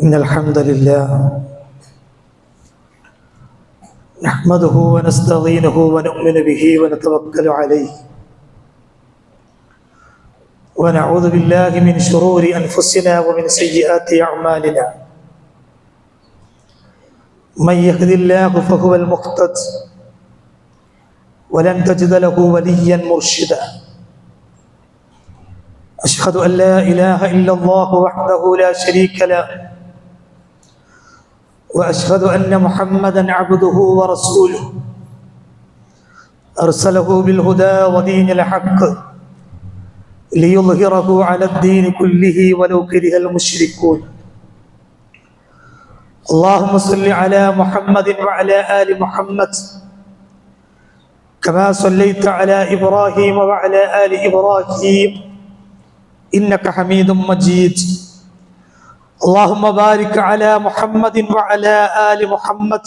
إن الحمد لله نحمده ونستعينه ونؤمن به ونتوكل عليه ونعوذ بالله من شرور أنفسنا ومن سيئات أعمالنا من يهد الله فهو المهتد ولن تجد له وليا مرشدا أشهد أن لا إله إلا الله وحده لا شريك له وأشهد أن محمدًا عبده ورسوله أرسله بالهدى ودين الحق ليظهره على الدين كله ولو كره المشركون اللهم صل على محمد وعلى آل محمد كما صليت على إبراهيم وعلى آل إبراهيم إنك حميد مجيد اللهم بارك على محمد وعلى آل محمد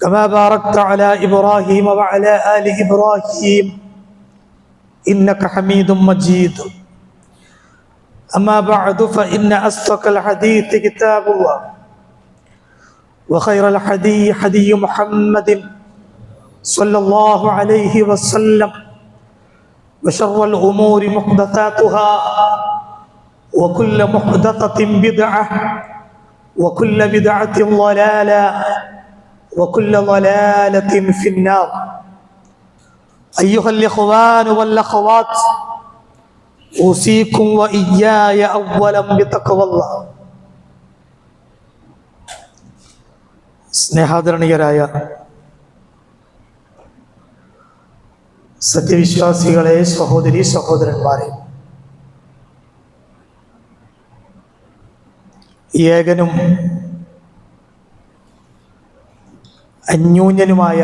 كما باركت على إبراهيم وعلى آل إبراهيم إنك حميد مجيد أما بعد فإن أصدق الحديث كتاب الله وخير الحديث حديث محمد صلى الله عليه وسلم وشر الأمور محدثاتها وكل محدثة بدعة وكل بدعة ضلالة وكل ضلالة في النار أيها الإخوان والأخوات أوصيكم وإياي أولا بتقوى الله സ്നേഹാദരണീയരായ സത്യവിശ്വാസികളെ, സഹോദരി സഹോദരന്മാരെ, ഏകനും അന്യോന്യനുമായ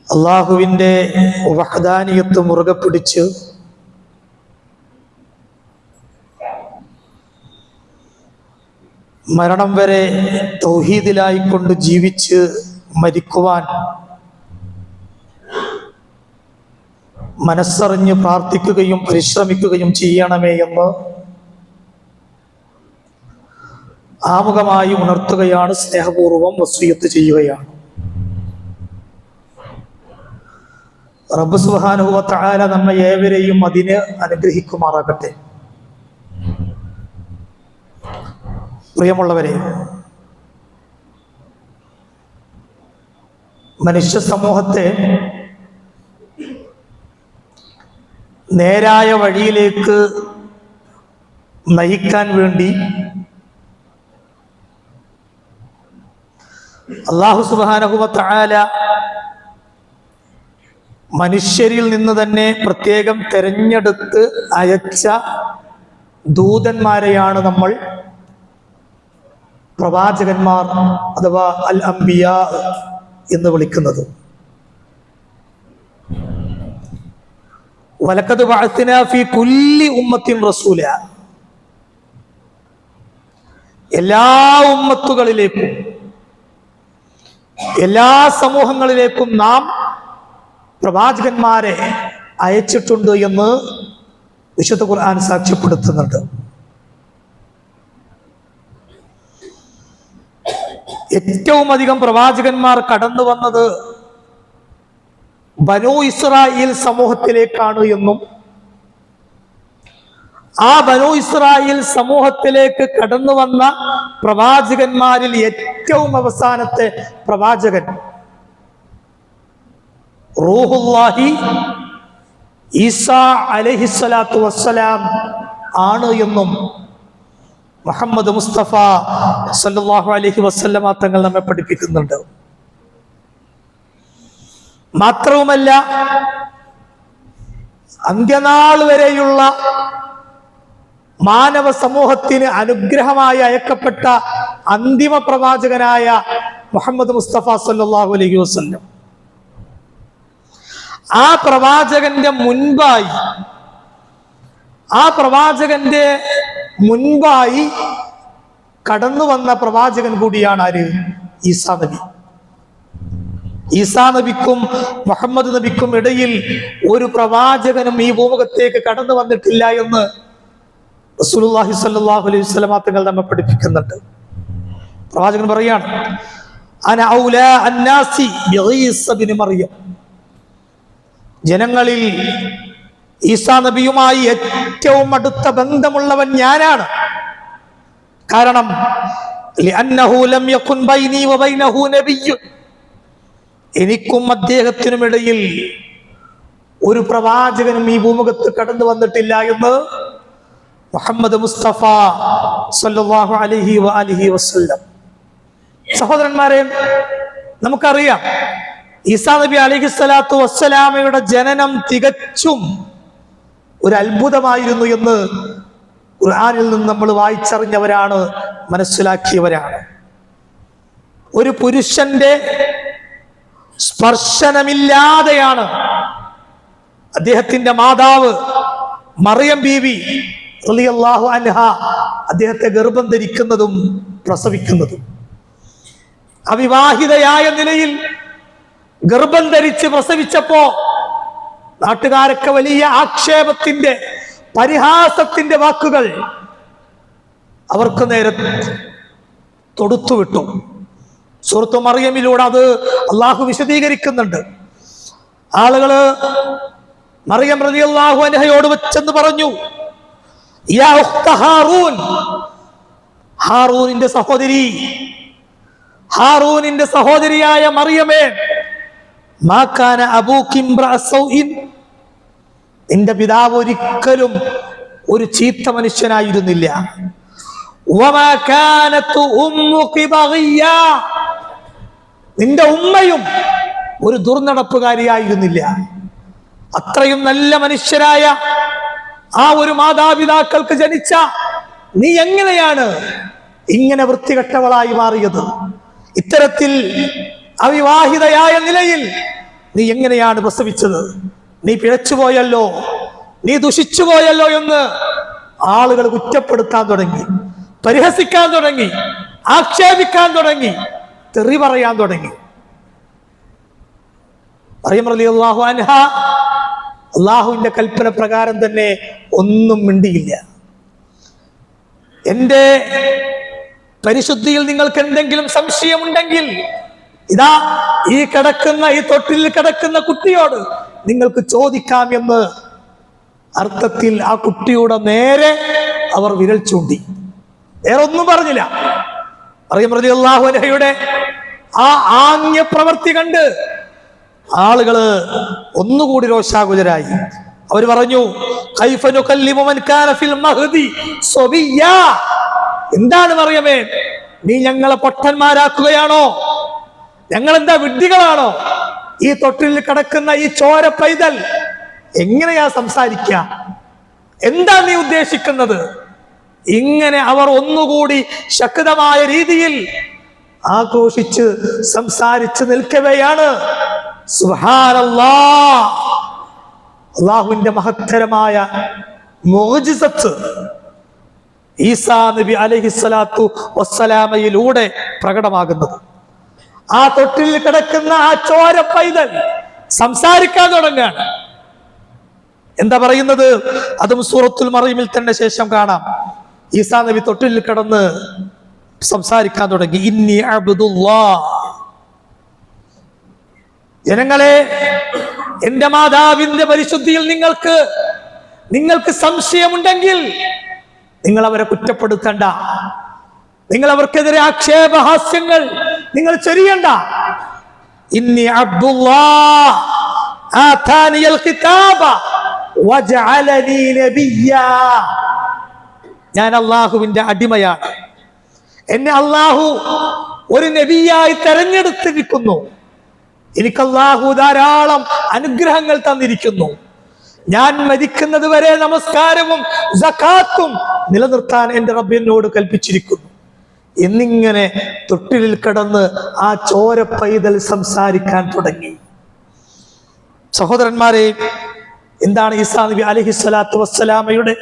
അള്ളാഹുവിൻ്റെ വഹ്ദാനിയത്ത് മുറുകെ പിടിച്ച് മരണം വരെ തൗഹീദിലായിക്കൊണ്ട് ജീവിച്ച് മരിക്കുവാൻ മനസ്സറിഞ്ഞ് പ്രാർത്ഥിക്കുകയും പരിശ്രമിക്കുകയും ചെയ്യണമേ എന്ന് ആമുഖമായി ഉണർത്തുകയാണ്, സ്നേഹപൂർവം വസിയത്ത് ചെയ്യുകയാണ്. റബ്ബ് സുബ്ഹാനഹു വ തആല നമ്മെ ഏവരെയും അതിന് അനുഗ്രഹിക്കുമാറാകട്ടെ. പ്രിയമുള്ളവരെ, മനുഷ്യ സമൂഹത്തെ നേരായ വഴിയിലേക്ക് നയിക്കാൻ വേണ്ടി അല്ലാഹു സുബ്ഹാനഹു വ തആല മനുഷ്യരിൽ നിന്ന് തന്നെ പ്രത്യേകം തെരഞ്ഞെടുത്ത് അയച്ച ദൂതന്മാരെയാണ് നമ്മൾ പ്രവാചകന്മാർ അഥവാ അൽ അംബിയ എന്ന് വിളിക്കുന്നത്. വലഖദ് ബഅത്നാ ഫീ കുല്ലി ഉമ്മത്തിൻ റസൂല, എല്ലാ ഉമ്മത്തുകളിലേക്കും എല്ലാ സമൂഹങ്ങളിലേക്കും നാം പ്രവാചകന്മാരെ അയച്ചിട്ടുണ്ട് എന്ന് വിശുദ്ധ ഖുർആൻ സാക്ഷ്യപ്പെടുത്തുന്നുണ്ട്. ഏറ്റവും അധികം പ്രവാചകന്മാർ കടന്നു വന്നത് ബനൂ ഇസ്രായേൽ സമൂഹത്തിലേക്കാണ് എന്നും ആ ബനൂ ഇസ്രായേൽ സമൂഹത്തിലേക്ക് കടന്നു വന്ന പ്രവാചകന്മാരിൽ ഏറ്റവും അവസാനത്തെ പ്രവാചകൻ റൂഹുല്ലാഹി ഈസാ അലൈഹിസ്സലാത്തു വസ്സലാം ആണ് എന്നും മുഹമ്മദ് മുസ്തഫ സല്ലല്ലാഹു അലൈഹി വസല്ലമ തങ്ങൾ നമ്മെ പഠിപ്പിക്കുന്നുണ്ട്. മാത്രവുമല്ല, അന്ത്യനാൾ വരെയുള്ള മാനവ സമൂഹത്തിന് അനുഗ്രഹമായി അയക്കപ്പെട്ട അന്തിമ പ്രവാചകനായ മുഹമ്മദ് മുസ്തഫ സല്ലല്ലാഹു അലൈഹി വസല്ലം, ആ പ്രവാചകന്റെ മുൻപായി കടന്നു വന്ന പ്രവാചകൻ കൂടിയാണ് ആര്? ഈസാ നബി. ഈസാ നബിക്കും മുഹമ്മദ് നബിക്കും ഇടയിൽ ഒരു പ്രവാചകനും ഈ ഭൂമുഖത്തേക്ക് കടന്നു വന്നിട്ടില്ല എന്ന് റസൂലുള്ളാഹി സ്വല്ലല്ലാഹു അലൈഹി വസല്ലം തങ്ങൾ നമ്മെ പഠിപ്പിക്കുന്നുണ്ട്. പ്രവാചകൻ പറയാണ്, അന ഔലാ അന്നാസി ബിഈസ ഇബ്നു മറിയം, ജനങ്ങളിൽ ഈസാ നബിയുമായി ഏറ്റവും അടുത്ത ബന്ധമുള്ളവൻ ഞാനാണ്. കാരണം ലിഅന്നഹു ലം യകുൻ ബൈനി വബൈനഹു നബിയ്യുൻ, എനിക്കും അദ്ദേഹത്തിനുമിടയിൽ ഒരു പ്രവാചകനും ഈ ഭൂമുഖത്ത് കടന്നു വന്നിട്ടില്ല എന്ന് മുഹമ്മദ് മുസ്തഫ സല്ലല്ലാഹു അലൈഹി വഅലിഹി വസല്ലം. സഹോദരന്മാരെ, നമുക്കറിയാം ഈസാ നബി അലൈഹിസ്സലാത്തു വസ്സലാമയുടെ ജനനം തികച്ചും ഒരു അത്ഭുതമായിരുന്നു എന്ന് ഖുർആനിൽ നിന്ന് നമ്മൾ വായിച്ചറിഞ്ഞവരാണ്, മനസ്സിലാക്കിയവരാണ്. ഒരു പുരുഷന്റെ സ്പർശനമില്ലാതെയാണ് അദ്ദേഹത്തിന്റെ മാതാവ് മറിയം ബീവി റളിയല്ലാഹു അൻഹ അദ്ദേഹത്തെ ഗർഭം ധരിക്കുന്നതും പ്രസവിക്കുന്നതും. അവിവാഹിതയായ നിലയിൽ ഗർഭം ധരിച്ച് പ്രസവിച്ചപ്പോ നാട്ടുകാരൊക്കെ വലിയ ആക്ഷേപത്തിന്റെ, പരിഹാസത്തിന്റെ വാക്കുകൾ അവർക്ക് നേരെ തൊടുത്തുവിട്ടു. സൂറത്ത് മറിയമിലൂടെ അത് അള്ളാഹു വിശദീകരിക്കുന്നുണ്ട്. ആളുകള് മറിയം റളിയല്ലാഹു അൻഹയോട് വെച്ചെന്ന് പറഞ്ഞു, യാ ഉഖ്ത ഹാറൂൻ, ഹാറൂനിന്റെ സഹോദരി, ഹാറൂനിന്റെ സഹോദരിയായ മറിയമേ, മാ കാന അബൂകി ഇംറഅ സൗഇൻ, നിന്റെ പിതാവ് ഒരിക്കലും ഒരു ചീത്ത മനുഷ്യനായിരുന്നില്ല. വമാ കാനതു ഉമ്മുകി ബഗിയ, നിന്റെ ഉമ്മയും ഒരു ദുർനടപ്പുകാരിയായിരുന്നില്ല. അത്രയും നല്ല മനുഷ്യരായ ആ ഒരു മാതാപിതാക്കൾക്ക് ജനിച്ച നീ എങ്ങനെയാണ് ഇങ്ങനെ വൃത്തികെട്ടവളായി മാറിയത്? ഇത്തരത്തിൽ അവിവാഹിതയായ നിലയിൽ നീ എങ്ങനെയാണ് പ്രസവിച്ചത്? നീ പിഴച്ചുപോയല്ലോ, നീ ദുഷിച്ചുപോയല്ലോ എന്ന് ആളുകൾ കുറ്റപ്പെടുത്താൻ തുടങ്ങി, പരിഹസിക്കാൻ തുടങ്ങി, ആക്ഷേപിക്കാൻ തുടങ്ങി, തെറി പറയാൻ തുടങ്ങി. മറിയം റളിയല്ലാഹു അൻഹ അള്ളാഹുവിന്റെ കൽപ്പന പ്രകാരം തന്നെ ഒന്നും മിണ്ടിയില്ല. എന്റെ പരിശുദ്ധിയിൽ നിങ്ങൾക്ക് എന്തെങ്കിലും സംശയമുണ്ടെങ്കിൽ ഇതാ ഈ തൊട്ടിലിൽ കിടക്കുന്ന കുട്ടിയോട് നിങ്ങൾക്ക് ചോദിക്കാം എന്ന് അർത്ഥത്തിൽ ആ കുട്ടിയുടെ നേരെ അവർ വിരൽ ചൂണ്ടി. വേറെ ഒന്നും പറഞ്ഞില്ല. മറിയം റളിയല്ലാഹു അൻഹയുടെ ആ ആംഗ്യ പ്രവൃത്തി കണ്ട് ആളുകള് ഒന്നുകൂടി രോഷാകുലരായി. അവർ പറഞ്ഞു, കൈഫ നുകല്ലിമു മൻ കാന ഫിൽ മഹ്ദി സബിയ്യാ, എന്താണ് മറിയമേ, നീ ഞങ്ങളെ പൊട്ടന്മാരാക്കുകയാണോ? ഞങ്ങൾ എന്താ വിഡ്ഢികളാണോ? ഈ തൊട്ടിലിൽ കിടക്കുന്ന ഈ ചോര പൈതൽ എങ്ങനെയാ സംസാരിക്കുക? എന്താ നീ ഉദ്ദേശിക്കുന്നത്? ഇങ്ങനെ അവർ ഒന്നുകൂടി ശക്തമായ രീതിയിൽ ആഘോഷിച്ച് സംസാരിച്ച് നിൽക്കവെയാണ് സുബ്ഹാനല്ലാഹ്, അല്ലാഹുവിന്റെ മഹത്തരമായ മുഅ്ജിസത്ത് ഈസാ നബി അലൈഹിസ്സലാത്തു വസ്സലാമയിലൂടെ പ്രകടമാകുന്നത്. ആ തൊട്ടിലിൽ കിടക്കുന്ന ആ ചോര പൈതൽ സംസാരിക്കാൻ തുടങ്ങുകയാണ്. എന്താ പറയുന്നത്? അതും സൂറത്തുൽ മറിയമിൽ തന്നെ ശേഷം കാണാം. ഈസാ നബി തൊട്ടിലിൽ കിടന്ന് സംസാരിക്കാൻ തുടങ്ങി. ഇന്നി അബ്ദുല്ലാഹ്, ജനങ്ങളെ, എന്റെ മാതാവിന്റെ പരിശുദ്ധിയിൽ നിങ്ങൾക്ക് സംശയമുണ്ടെങ്കിൽ നിങ്ങൾ അവരെ കുറ്റപ്പെടുത്തണ്ട, നിങ്ങൾ അവർക്കെതിരെ ആക്ഷേപഹാസ്യങ്ങൾ നിങ്ങൾ ചൊരിയണ്ട. ഇന്നി അബ്ദുല്ലാഹ് ആതാനിയൽ കിതാബ വജഅലനി നബിയ്യാ, ഞാൻ അല്ലാഹുവിന്റെ അടിമയാണ്, എന്നെ അല്ലാഹു ഒരു നബിയായി തെരഞ്ഞെടുത്തിരിക്കുന്നു, എനിക്ക് അല്ലാഹു ധാരാളം അനുഗ്രഹങ്ങൾ തന്നിരിക്കുന്നു, ഞാൻ മരിക്കുന്നത് വരെ നമസ്കാരവും സകാത്തും നിലനിർത്താൻ എന്റെ റബ്ബ് എന്നോട് കൽപ്പിച്ചിരിക്കുന്നു എന്നിങ്ങനെ തൊട്ടിലിൽ കിടന്ന് ആ ചോര പൈതൽ സംസാരിക്കാൻ തുടങ്ങി. സഹോദരന്മാരെ, എന്താണ് ഈസാ നബി അലൈഹിസ്സലാത്തു വസ്സലാമയുടെ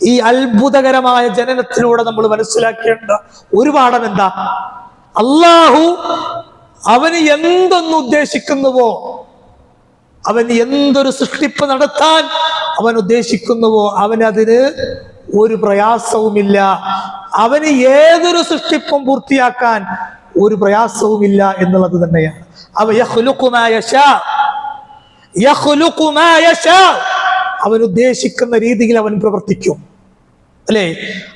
ഈ അത്ഭുതകരമായ ജനനത്തിലൂടെ നമ്മൾ മനസ്സിലാക്കേണ്ട ഒരു പാഠം എന്താ? അല്ലാഹു അവന് എന്തൊന്ന് ഉദ്ദേശിക്കുന്നുവോ, അവൻ എന്തൊരു സൃഷ്ടിപ്പ് നടത്താൻ അവൻ ഉദ്ദേശിക്കുന്നുവോ അവനതിന് ഒരു പ്രയാസവുമില്ല. അവന് ഏതൊരു സൃഷ്ടിപ്പും പൂർത്തിയാക്കാൻ ഒരു പ്രയാസവുമില്ല എന്നുള്ളത് തന്നെയാണ്. അവൻ ഉദ്ദേശിക്കുന്ന രീതിയിൽ അവൻ പ്രവർത്തിക്കും, അല്ലേ?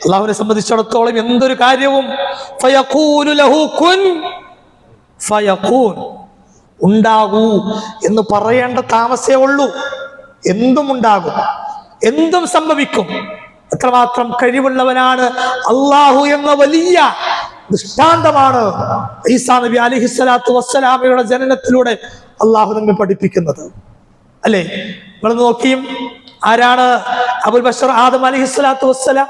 അള്ളാഹുവിനെ സംബന്ധിച്ചിടത്തോളം എന്തൊരു കാര്യവും ഫയഖൂലു ലഹു കുൻ ഫയകൂൻ, ഉണ്ടാകൂ എന്ന് പറയേണ്ട താമസേ ഉള്ളൂ. എന്തും ഉണ്ടാകും, എന്തും സംഭവിക്കും. എത്രമാത്രം കഴിവുള്ളവനാണ് അള്ളാഹു എന്ന വലിയ ദൃഷ്ടാന്തമാണ് ഈസാ നബി അലൈഹിസ്സലാത്തു വസ്സലാമയുടെ ജനനത്തിലൂടെ അള്ളാഹു നമ്മെ പഠിപ്പിക്കുന്നത്, അല്ലേ? നമ്മൾ നോക്കിയും ആരാണ് അബുൽ ബഷർ ആദം അലൈഹിസ്സലാത്തു വസ്സലാം?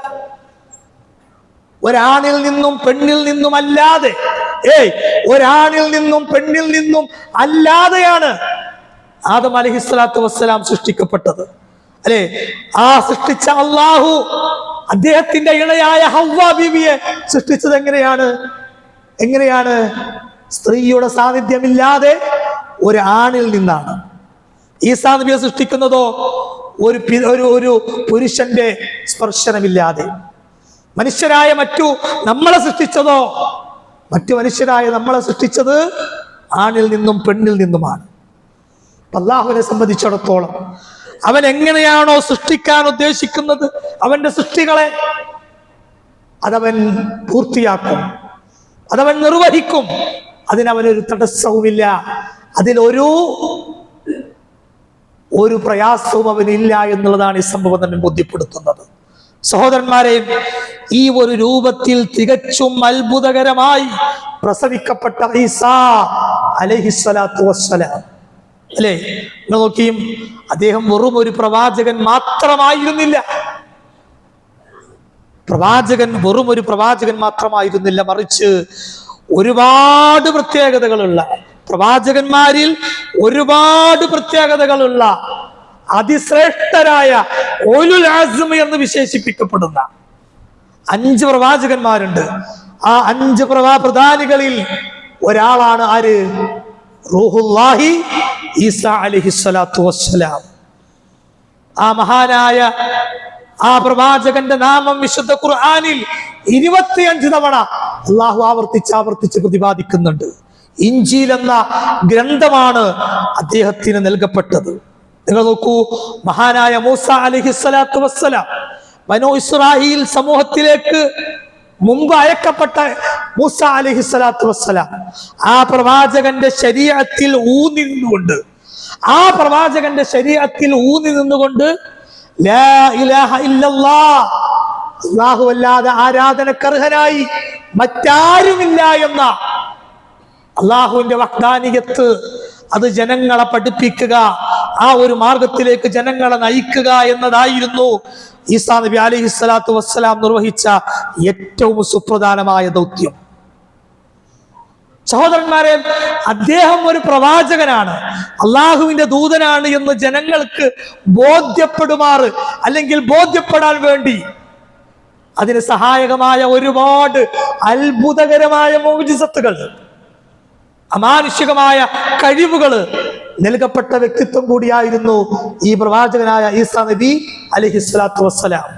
ഒരാണിൽ നിന്നും പെണ്ണിൽ നിന്നും അല്ലാതെ, ഒരാണിൽ നിന്നും പെണ്ണിൽ നിന്നും അല്ലാതെയാണ് ആദം അലൈഹിസ്സലാത്തു വസ്സലാം സൃഷ്ടിക്കപ്പെട്ടത്, അല്ലെ? ആ സൃഷ്ടിച്ച അള്ളാഹു അദ്ദേഹത്തിന്റെ ഇണയായ ഹവ്വ ബീവിയെ സൃഷ്ടിച്ചത് എങ്ങനെയാണ്? സ്ത്രീയുടെ സാന്നിധ്യമില്ലാതെ ഒരു ആണിൽ നിന്നാണ്. ഈസാ നബിയെ സൃഷ്ടിക്കുന്നതോ ഒരു പുരുഷന്റെ സ്പർശനമില്ലാതെ. മനുഷ്യരായ നമ്മളെ സൃഷ്ടിച്ചത് ആണിൽ നിന്നും പെണ്ണിൽ നിന്നുമാണ്. അല്ലാഹുവിനെ സംബന്ധിച്ചിടത്തോളം അവൻ എങ്ങനെയാണോ സൃഷ്ടിക്കാൻ ഉദ്ദേശിക്കുന്നത് അവന്റെ സൃഷ്ടികളെ, അതവൻ പൂർത്തിയാക്കും, അതവൻ നിർവഹിക്കും. അതിനവനൊരു തടസ്സവുമില്ല, അതിലൊരു പ്രയാസവും അവനില്ല എന്നുള്ളതാണ് ഈ സംഭവം തന്നെ ബോധ്യപ്പെടുത്തുന്നത്. സഹോദരന്മാരെ, ഈ ഒരു രൂപത്തിൽ തികച്ചും അത്ഭുതകരമായി പ്രസവിക്കപ്പെട്ട ഈസാ അലൈഹിസ്സലാത്തു വസ്സലാം, അല്ലേ? നോക്കിയും അദ്ദേഹം വെറും ഒരു പ്രവാചകൻ മാത്രമായിരുന്നില്ല. മറിച്ച് ഒരുപാട് പ്രത്യേകതകളുള്ള, പ്രവാചകന്മാരിൽ ഒരുപാട് പ്രത്യേകതകളുള്ള അതിശ്രേഷ്ഠരായ ഉലുൽ അസ്മ് എന്ന് വിശേഷിപ്പിക്കപ്പെടുന്ന 5 പ്രവാചകന്മാരുണ്ട്. ആ 5 പ്രധാനികളിൽ ഒരാളാണ് ആര്? റൂഹുല്ലാഹി ഈസാ അലൈഹിസ്സലാത്തു വസ്സലാം. ആ മഹാനായ ആ പ്രവാചകന്റെ നാമം വിശുദ്ധ ഖുർആനിൽ 25 തവണ അള്ളാഹു ആവർത്തിച്ച് പ്രതിപാദിക്കുന്നുണ്ട്. ഇഞ്ചീൽ എന്ന ഗ്രന്ഥമാണ് അദ്ദേഹത്തിന് നൽകപ്പെട്ടത്. നിങ്ങൾ നോക്കൂ, മഹാനായ മൂസ അലൈഹിസ്സലാത്തു വസ്സലാം ബനൂ ഇസ്രായീൽ സമൂഹത്തിലേക്ക് മുമ്പ് അയക്കപ്പെട്ട മൂസ അലൈഹിസ്സലാത്തു വസ്സലാം ആ പ്രവാചകന്റെ ശരീഅത്തിൽ ഊന്നി നിന്നുകൊണ്ട് ലാ ഇലാഹ ഇല്ലല്ലാഹ്, അല്ലാഹു അല്ലാതെ ആരാധനക്കർഹനായി മറ്റാരുമില്ല എന്ന അള്ളാഹുവിന്റെ വഹ്ദാനിയത്ത് അത് ജനങ്ങളെ പഠിപ്പിക്കുക, ആ ഒരു മാർഗത്തിലേക്ക് ജനങ്ങളെ നയിക്കുക എന്നതായിരുന്നു ഈസാ നബി അലൈഹിസ്സലാത്തു വസ്സലാം നിർവഹിച്ച ഏറ്റവും സുപ്രധാനമായ ദൗത്യം. സഹോദരന്മാരെ, അദ്ദേഹം ഒരു പ്രവാചകനാണ്, അള്ളാഹുവിന്റെ ദൂതനാണ് എന്ന് ജനങ്ങൾക്ക് ബോധ്യപ്പെടാൻ വേണ്ടി അതിന് സഹായകമായ ഒരുപാട് അത്ഭുതകരമായ മുഅ്ജിസത്തുകൾ, അമാനുഷികമായ കഴിവുകൾ നൽകപ്പെട്ട വ്യക്തിത്വം കൂടിയായിരുന്നു ഈ പ്രവാചകനായ ഈസാ നബി അലൈഹിസ്സലാത്തു വസ്സലാം.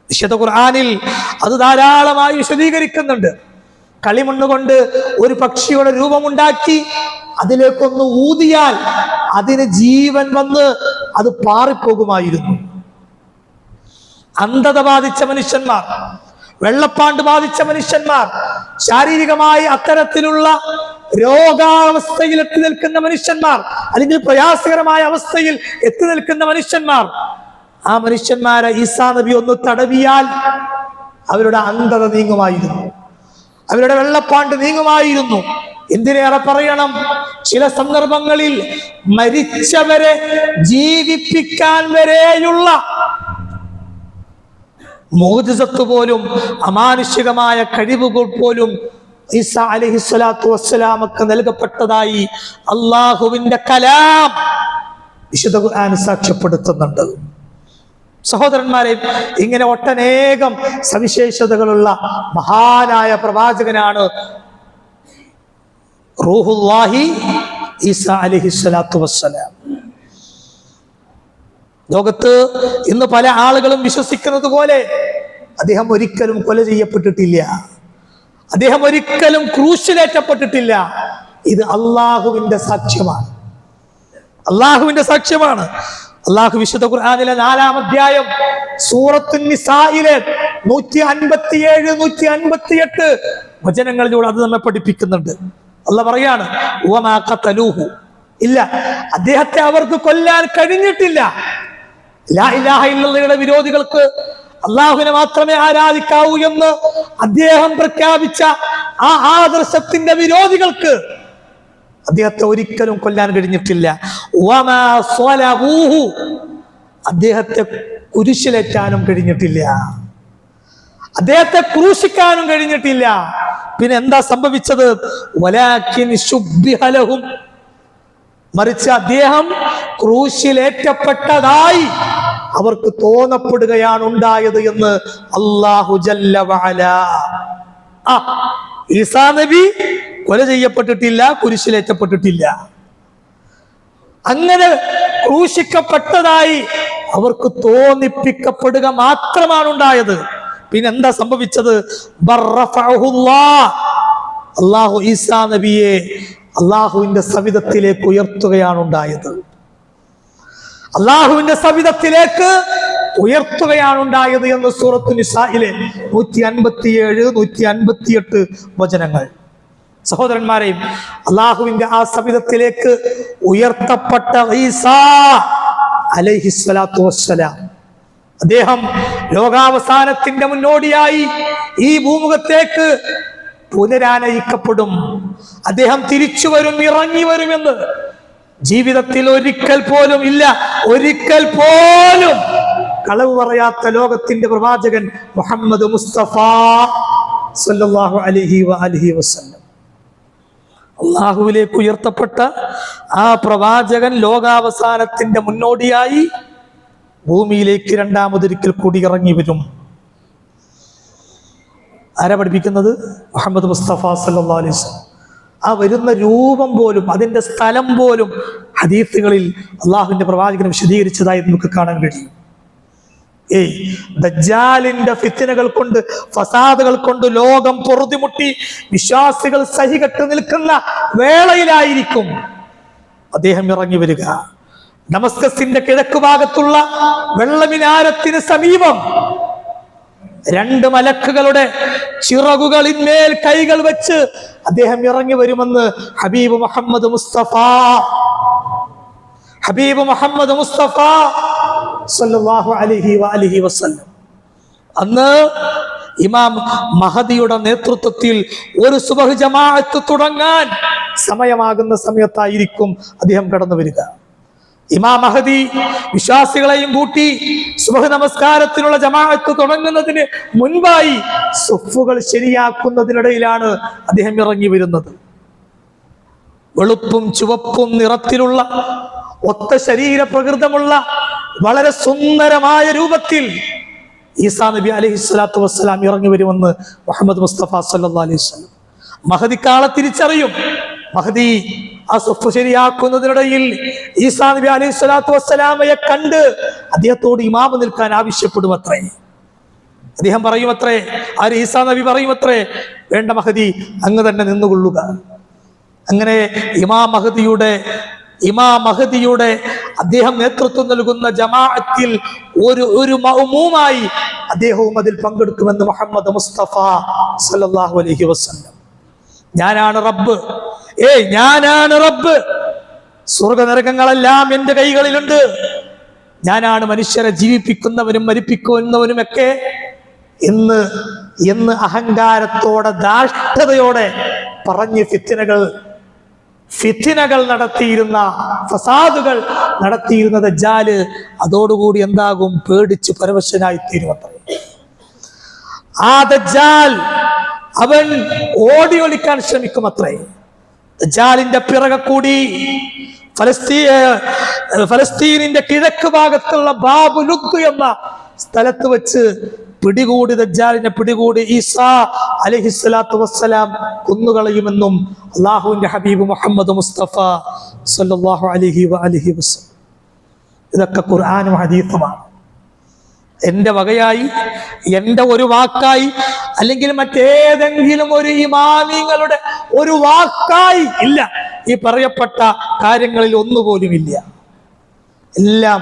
വിശുദ്ധ ഖുർആനിൽ അത് ധാരാളമായി വിശദീകരിക്കുന്നുണ്ട്. കളിമണ്ണ് കൊണ്ട് ഒരു പക്ഷിയുടെ രൂപമുണ്ടാക്കി അതിലേക്കൊന്ന് ഊതിയാൽ അതിന് ജീവൻ വന്ന് അത് പാറിപ്പോകുമായിരുന്നു. അന്ധത ബാധിച്ച മനുഷ്യന്മാർ, വെള്ളപ്പാണ്ട് ബാധിച്ച മനുഷ്യന്മാർ, ശാരീരികമായി അത്തരത്തിലുള്ള രോഗാവസ്ഥയിൽ എത്തി നിൽക്കുന്ന മനുഷ്യന്മാർ, അല്ലെങ്കിൽ പ്രയാസകരമായ അവസ്ഥയിൽ എത്തി നിൽക്കുന്ന മനുഷ്യന്മാർ, ആ മനുഷ്യന്മാരെ ഈസാ നബി ഒന്ന് തടവിയാൽ അവരുടെ അന്ധത നീങ്ങുമായിരുന്നു, അവരുടെ വെള്ളപ്പാണ്ട് നീങ്ങുമായിരുന്നു. എന്തിനേറെ പറയണം, ചില സന്ദർഭങ്ങളിൽ മരിച്ചവരെ ജീവിപ്പിക്കാൻ വരെയുള്ള മുഅ്ജിസത്ത് പോലും, അമാനുഷികമായ കഴിവുകൾ പോലും ഈസാ അലൈഹിസ്സലാത്തു വസ്സലാമക്ക് നൽകപ്പെട്ടതായി അള്ളാഹുവിന്റെ കലാം വിശുദ്ധ ഖുർആൻ സാക്ഷ്യപ്പെടുത്തുന്നുണ്ട്. സഹോദരന്മാരെ, ഇങ്ങനെ ഒട്ടനേകം സവിശേഷതകളുള്ള മഹാനായ പ്രവാചകനാണ് റൂഹുല്ലാഹി ഈസാ അലൈഹിസ്സലാത്തു വസ്സലാം. ലോകത്ത് ഇന്ന് പല ആളുകളും വിശ്വസിക്കുന്നത് പോലെ അദ്ദേഹം ഒരിക്കലും കൊല ചെയ്യപ്പെട്ടിട്ടില്ല, അദ്ദേഹം ഒരിക്കലും ക്രൂശിലേറ്റപ്പെട്ടിട്ടില്ല. ഇത് അള്ളാഹുവിന്റെ സാക്ഷ്യമാണ്, അള്ളാഹുവിന്റെ സാക്ഷ്യമാണ്. അള്ളാഹു വിശുദ്ധ ഖുർആനിലെ 4-ാം അധ്യായം സൂറത്തുൻ നിസായിലെ 157, 158 വചനങ്ങളിലൂടെ അത് നമ്മെ പഠിപ്പിക്കുന്നുണ്ട്. അള്ളാഹ് പറയാണ്, വമാ ഖതലൂഹു, ഇല്ല, അദ്ദേഹത്തെ അവർക്ക് കൊല്ലാൻ കഴിഞ്ഞിട്ടില്ല. ലാ ഇലാഹ ഇല്ലല്ലാഹയുടെ വിരോധികൾക്ക് അള്ളാഹുവിനെ മാത്രമേ ആരാധിക്കാവൂ എന്ന് അദ്ദേഹം പ്രഖ്യാപിച്ച ആ ആദർശത്തിന്റെ വിരോധികൾക്ക് അദ്ദേഹത്തെ ഒരിക്കലും കൊല്ലാൻ കഴിഞ്ഞിട്ടില്ല. വമാ സ്വലബൂഹു, അദ്ദേഹത്തെ കുരിശിലേറ്റാനും കഴിഞ്ഞിട്ടില്ല, അദ്ദേഹത്തെ ക്രൂശിക്കാനും കഴിഞ്ഞിട്ടില്ല. പിന്നെ എന്താ സംഭവിച്ചത്? വലാകിൻ ശുബ്ബിഹ ലഹും, മറിച്ച് അദ്ദേഹം ക്രൂശിലേറ്റപ്പെട്ടതായി അവർക്ക് തോന്നപ്പെടുകയാണ് ഉണ്ടായത് എന്ന് അല്ലാഹു ജല്ല വഅല. ഈസാ നബി കൊല ചെയ്യപ്പെട്ടിട്ടില്ല, കുരിശിലേറ്റപ്പെട്ടിട്ടില്ല. അങ്ങനെ ക്രൂശിക്കപ്പെട്ടതായി അവർക്ക് തോന്നിപ്പിക്കപ്പെടുക മാത്രമാണ് ഉണ്ടായത്. പിന്നെ എന്താ സംഭവിച്ചത്? അല്ലാഹു ഈസാ നബിയെ അള്ളാഹുവിന്റെ സവിധത്തിലേക്ക് ഉയർത്തുകയാണ് ഉണ്ടായത്, അള്ളാഹുവിന്റെ സവിധത്തിലേക്ക് ഉയർത്തുകയാണ് ഉണ്ടായത് എന്ന് സൂറത്തു നിസായിലെ 157, 158 വചനങ്ങൾ. സഹോദരന്മാരെയും, അള്ളാഹുവിന്റെ ആ സവിധത്തിലേക്ക് ഉയർത്തപ്പെട്ട ഈസാ അലൈഹിസ്സലാത്തു വസ്സലാം, അദ്ദേഹം ലോകാവസാനത്തിന്റെ മുന്നോടിയായി ഈ ഭൂമുഖത്തേക്ക് പുനരാനയിക്കപ്പെടും, അദ്ദേഹം തിരിച്ചു വരും, ഇറങ്ങി വരുമെന്ന് ജീവിതത്തിൽ ഒരിക്കൽ പോലും ഇല്ല, ഒരിക്കൽ പോലും കളവ് പറയാത്ത ലോകത്തിന്റെ പ്രവാചകൻ മുഹമ്മദ് മുസ്തഫ സല്ലല്ലാഹു അലൈഹി വഅലിഹി വസല്ലം, അള്ളാഹുവിലേക്ക് ഉയർത്തപ്പെട്ട ആ പ്രവാചകൻ ലോകാവസാനത്തിന്റെ മുന്നോടിയായി ഭൂമിയിലേക്ക് രണ്ടാമതൊരിക്കൽ കൂടി ഇറങ്ങി വരും. ആരാ പഠിപ്പിക്കുന്നത്? മുഹമ്മദ് മുസ്തഫ സല്ലല്ലാഹു അലൈഹി വസല്ലം. ആ വരുന്ന രൂപം പോലും, അതിന്റെ സ്ഥലം പോലും ഹദീസുകളിൽ അള്ളാഹുവിന്റെ പ്രവാചകൻ വിശദീകരിച്ചതായി നമുക്ക് കാണാൻ കഴിയും. ദജ്ജാലിന്റെ ഫിത്നകൾ കൊണ്ട്, ഫസാദുകൾ കൊണ്ട് ലോകം പൊറുതിമുട്ടി വിശ്വാസികൾ സഹികെട്ട് നിൽക്കുന്ന വേളയിലായിരിക്കും അദ്ദേഹം ഇറങ്ങി വരിക. ഡമസ്കസിന്റെ കിഴക്ക് ഭാഗത്തുള്ള വെള്ളമിനാരത്തിന് സമീപം 2 മലക്കുകളുടെ ചിറകുകളിന്മേൽ കൈകൾ വെച്ച് അദ്ദേഹം ഇറങ്ങി വരുമെന്ന് ഹബീബ് മുഹമ്മദ് മുസ്തഫ സല്ലല്ലാഹു അലൈഹി വഅലിഹി വസല്ലം. അന്ന് ഇമാം മഹദിയുടെ നേതൃത്വത്തിൽ ഒരു സുബഹ് ജമാഅത്ത് തുടങ്ങാൻ സമയമാകുന്ന സമയത്തായിരിക്കും അദ്ദേഹം കടന്നു വരിക. ഇമാം മഹദി വിശ്വാസികളെയും കൂട്ടി സുബഹ് നമസ്കാരത്തിനുള്ള ജമാഅത്ത് തുടങ്ങുന്നതിന് മുൻപായി സുഫുകൾ ശരിയാക്കുന്നതിനിടയിലാണ് അദ്ദേഹം ഇറങ്ങി വരുന്നത്. വെളുപ്പും ചുവപ്പും നിറത്തിലുള്ള ഒത്ത ശരീര പ്രകൃതമുള്ള വളരെ സുന്ദരമായ രൂപത്തിൽ ഈസാ നബി അലൈഹിസ്സലാത്തു വസ്സലാം ഇറങ്ങി വരുമെന്ന് മുഹമ്മദ് മുസ്തഫ സല്ലല്ലാഹു അലൈഹി വസല്ലം. മഹദിക്ക് ആളെ തിരിച്ചറിയും. മഹദി ആ സുഫ് ശരിയാക്കുന്നതിനിടയിൽ ഈസാ നബി അലൈഹിസ്സലാത്തു വസ്സലാമയെ കണ്ട് അദ്ദേഹത്തോട് ഇമാമ നിൽക്കാൻ ആവശ്യപ്പെടുമത്രേ. അദ്ദേഹം പറയുമത്രേ, ഈസാ നബി പറയുമത്രേ, വേണ്ട മഹദി, അങ്ങ് തന്നെ നിന്നുകൊള്ളുക. അങ്ങനെ ഇമാം മഹദിയുടെ അദ്ദേഹം നേതൃത്വം നൽകുന്ന ജമാഅത്തിൽ ഒരു മഅ്മൂമായി അദ്ദേഹവും അതിൽ പങ്കെടുക്കുമെന്ന് മുഹമ്മദ് മുസ്തഫ സല്ലല്ലാഹു അലൈഹി വസല്ലം. ഞാനാണ് റബ്ബ്, ഞാനാണ് റബ്ബ്, സ്വർഗനരകങ്ങളെല്ലാം എൻ്റെ കൈകളിലുണ്ട്, ഞാനാണ് മനുഷ്യരെ ജീവിപ്പിക്കുന്നവനും മരിപ്പിക്കുന്നവനും ഒക്കെ എന്ന് അഹങ്കാരത്തോടെ, ധാർഷ്ട്യതയോടെ പറഞ്ഞ് ഫിത്നകൾ നടത്തിയിരുന്ന, ഫസാദുകൾ നടത്തിയിരുന്ന ദജ്ജാല് അതോടുകൂടി എന്താകും? പേടിച്ച് പരവശനായി തീരുമത്രേ. ആ ദജ്ജാൽ അവൻ ഓടി ഒളിക്കാൻ ശ്രമിക്കുമത്രേ. ദജ്ജാലിന്റെ പിറകെ കൂടി ഫലസ്തീനിന്റെ കിഴക്ക് ഭാഗത്തുള്ള ബാബു ലുദ് എന്ന സ്ഥലത്ത് വെച്ച് പിടികൂടി ദജ്ജാലിനെ പിടികൂടി ഈസാ അലൈഹിസ്സലാത്തു വസ്സലാം കൊന്നുകളയുമെന്നും അള്ളാഹുവിന്റെ ഹബീബ് മുഹമ്മദ് മുസ്തഫ സല്ലല്ലാഹു അലൈഹി വസല്ലം. ഇതൊക്കെ ഖുർആനും ഹദീസുമാണ്. എൻ്റെ വകയായി, എൻ്റെ ഒരു വാക്കായി, അല്ലെങ്കിൽ മറ്റേതെങ്കിലും ഒരു ഇമാമിങ്ങളുടെ ഒരു വാക്കായി ഇല്ല. ഈ പറയപ്പെട്ട കാര്യങ്ങളിൽ ഒന്നുപോലും ഇല്ല. എല്ലാം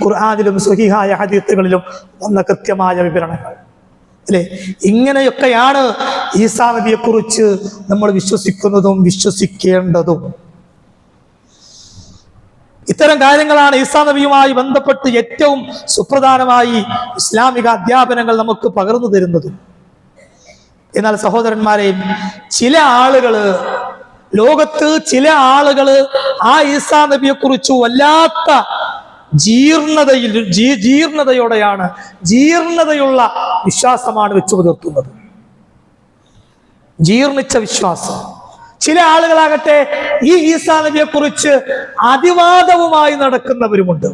ഖുർആനിലും സ്വഹീഹായ ഹദീസുകളിലും വന്ന കൃത്യമായ വിവരണങ്ങൾ അല്ലെ. ഇങ്ങനെയൊക്കെയാണ് ഈസാ നബിയെ കുറിച്ച് നമ്മൾ വിശ്വസിക്കുന്നതും വിശ്വസിക്കേണ്ടതും. ഇത്തരം കാര്യങ്ങളാണ് ഈസാ നബിയുമായി ബന്ധപ്പെട്ട് ഏറ്റവും സുപ്രധാനമായി ഇസ്ലാമിക അധ്യാപനങ്ങൾ നമുക്ക് പകർന്നു തരുന്നതും. എന്നാൽ സഹോദരന്മാരെ, ചില ആളുകള്, ലോകത്ത് ചില ആളുകള് ആ ഈസാ നബിയെ കുറിച്ച് വല്ലാത്ത ജീർണതയുള്ള വിശ്വാസമാണ് വെച്ചു പുലർത്തുന്നത്. ജീർണിച്ച വിശ്വാസം. ചില ആളുകളാകട്ടെ ഈ ഈസാ നബിയെ കുറിച്ച് അതിവാദവുമായി നടക്കുന്നവരുമുണ്ട്.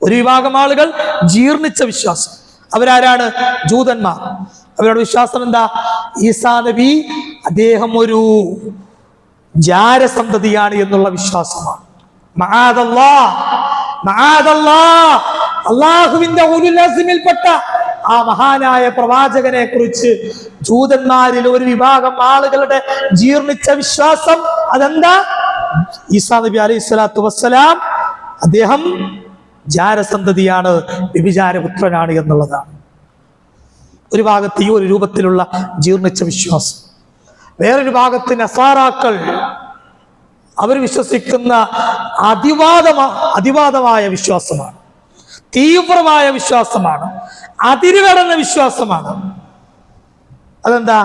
ഒരു വിഭാഗം ആളുകൾ ജീർണിച്ച വിശ്വാസം. അവരാരാണ്? ജൂതന്മാർ. അവരുടെ വിശ്വാസം എന്താ? ഈസാ നബി അദ്ദേഹം ഒരു ജാരസന്തതിയാണ് എന്നുള്ള വിശ്വാസമാണ്. അള്ളാഹുവിന്റെ ഉലുൽ അസ്മിൽപ്പെട്ട ആ മഹാനായ പ്രവാചകനെ കുറിച്ച് ജൂതന്മാരിൽ ഒരു വിഭാഗം ആളുകളുടെ ജീർണിച്ച വിശ്വാസം അതെന്താ? ഈസാ നബി അലൈഹിസ്സലാത്തു വസ്സലാം അദ്ദേഹം ജാരസന്തതിയാണ്, വ്യഭിചാരപുത്രനാണ് എന്നുള്ളതാണ് ഒരു ഭാഗത്ത് ഈ ഒരു രൂപത്തിലുള്ള ജീർണിച്ച വിശ്വാസം. വേറൊരു ഭാഗത്ത് നസാറാക്കൾ അവർ വിശ്വസിക്കുന്ന അതിവാദമായ വിശ്വാസമാണ്, തീവ്രമായ വിശ്വാസമാണ്, അതിരുകടന്ന വിശ്വാസമാണ്. അതെന്താ?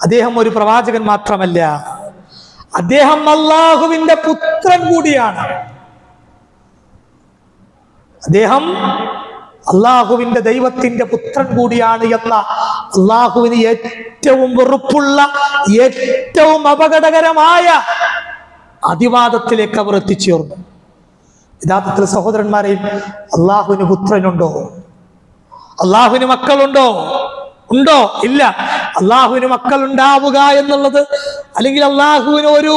അദ്ദേഹം ഒരു പ്രവാചകൻ മാത്രമല്ല, അദ്ദേഹം അള്ളാഹുവിന്റെ പുത്രൻ കൂടിയാണ്. അദ്ദേഹം അള്ളാഹുവിന്റെ ദൈവത്തിന്റെ പുത്രൻ കൂടിയാണ് എന്ന അള്ളാഹുവിന് ഏറ്റവും വെറുപ്പുള്ള, ഏറ്റവും അപകടകരമായ അതിവാദത്തിലേക്ക് അവർ എത്തിച്ചേർന്നു. യഥാർത്ഥത്തിൽ സഹോദരന്മാരെ, അള്ളാഹുവിന് പുത്രനുണ്ടോ? അള്ളാഹുവിന് മക്കളുണ്ടോ? ഉണ്ടോ? ഇല്ല. അള്ളാഹുവിന് മക്കൾ ഉണ്ടാവുക എന്നുള്ളത്, അല്ലെങ്കിൽ അള്ളാഹുവിന് ഒരു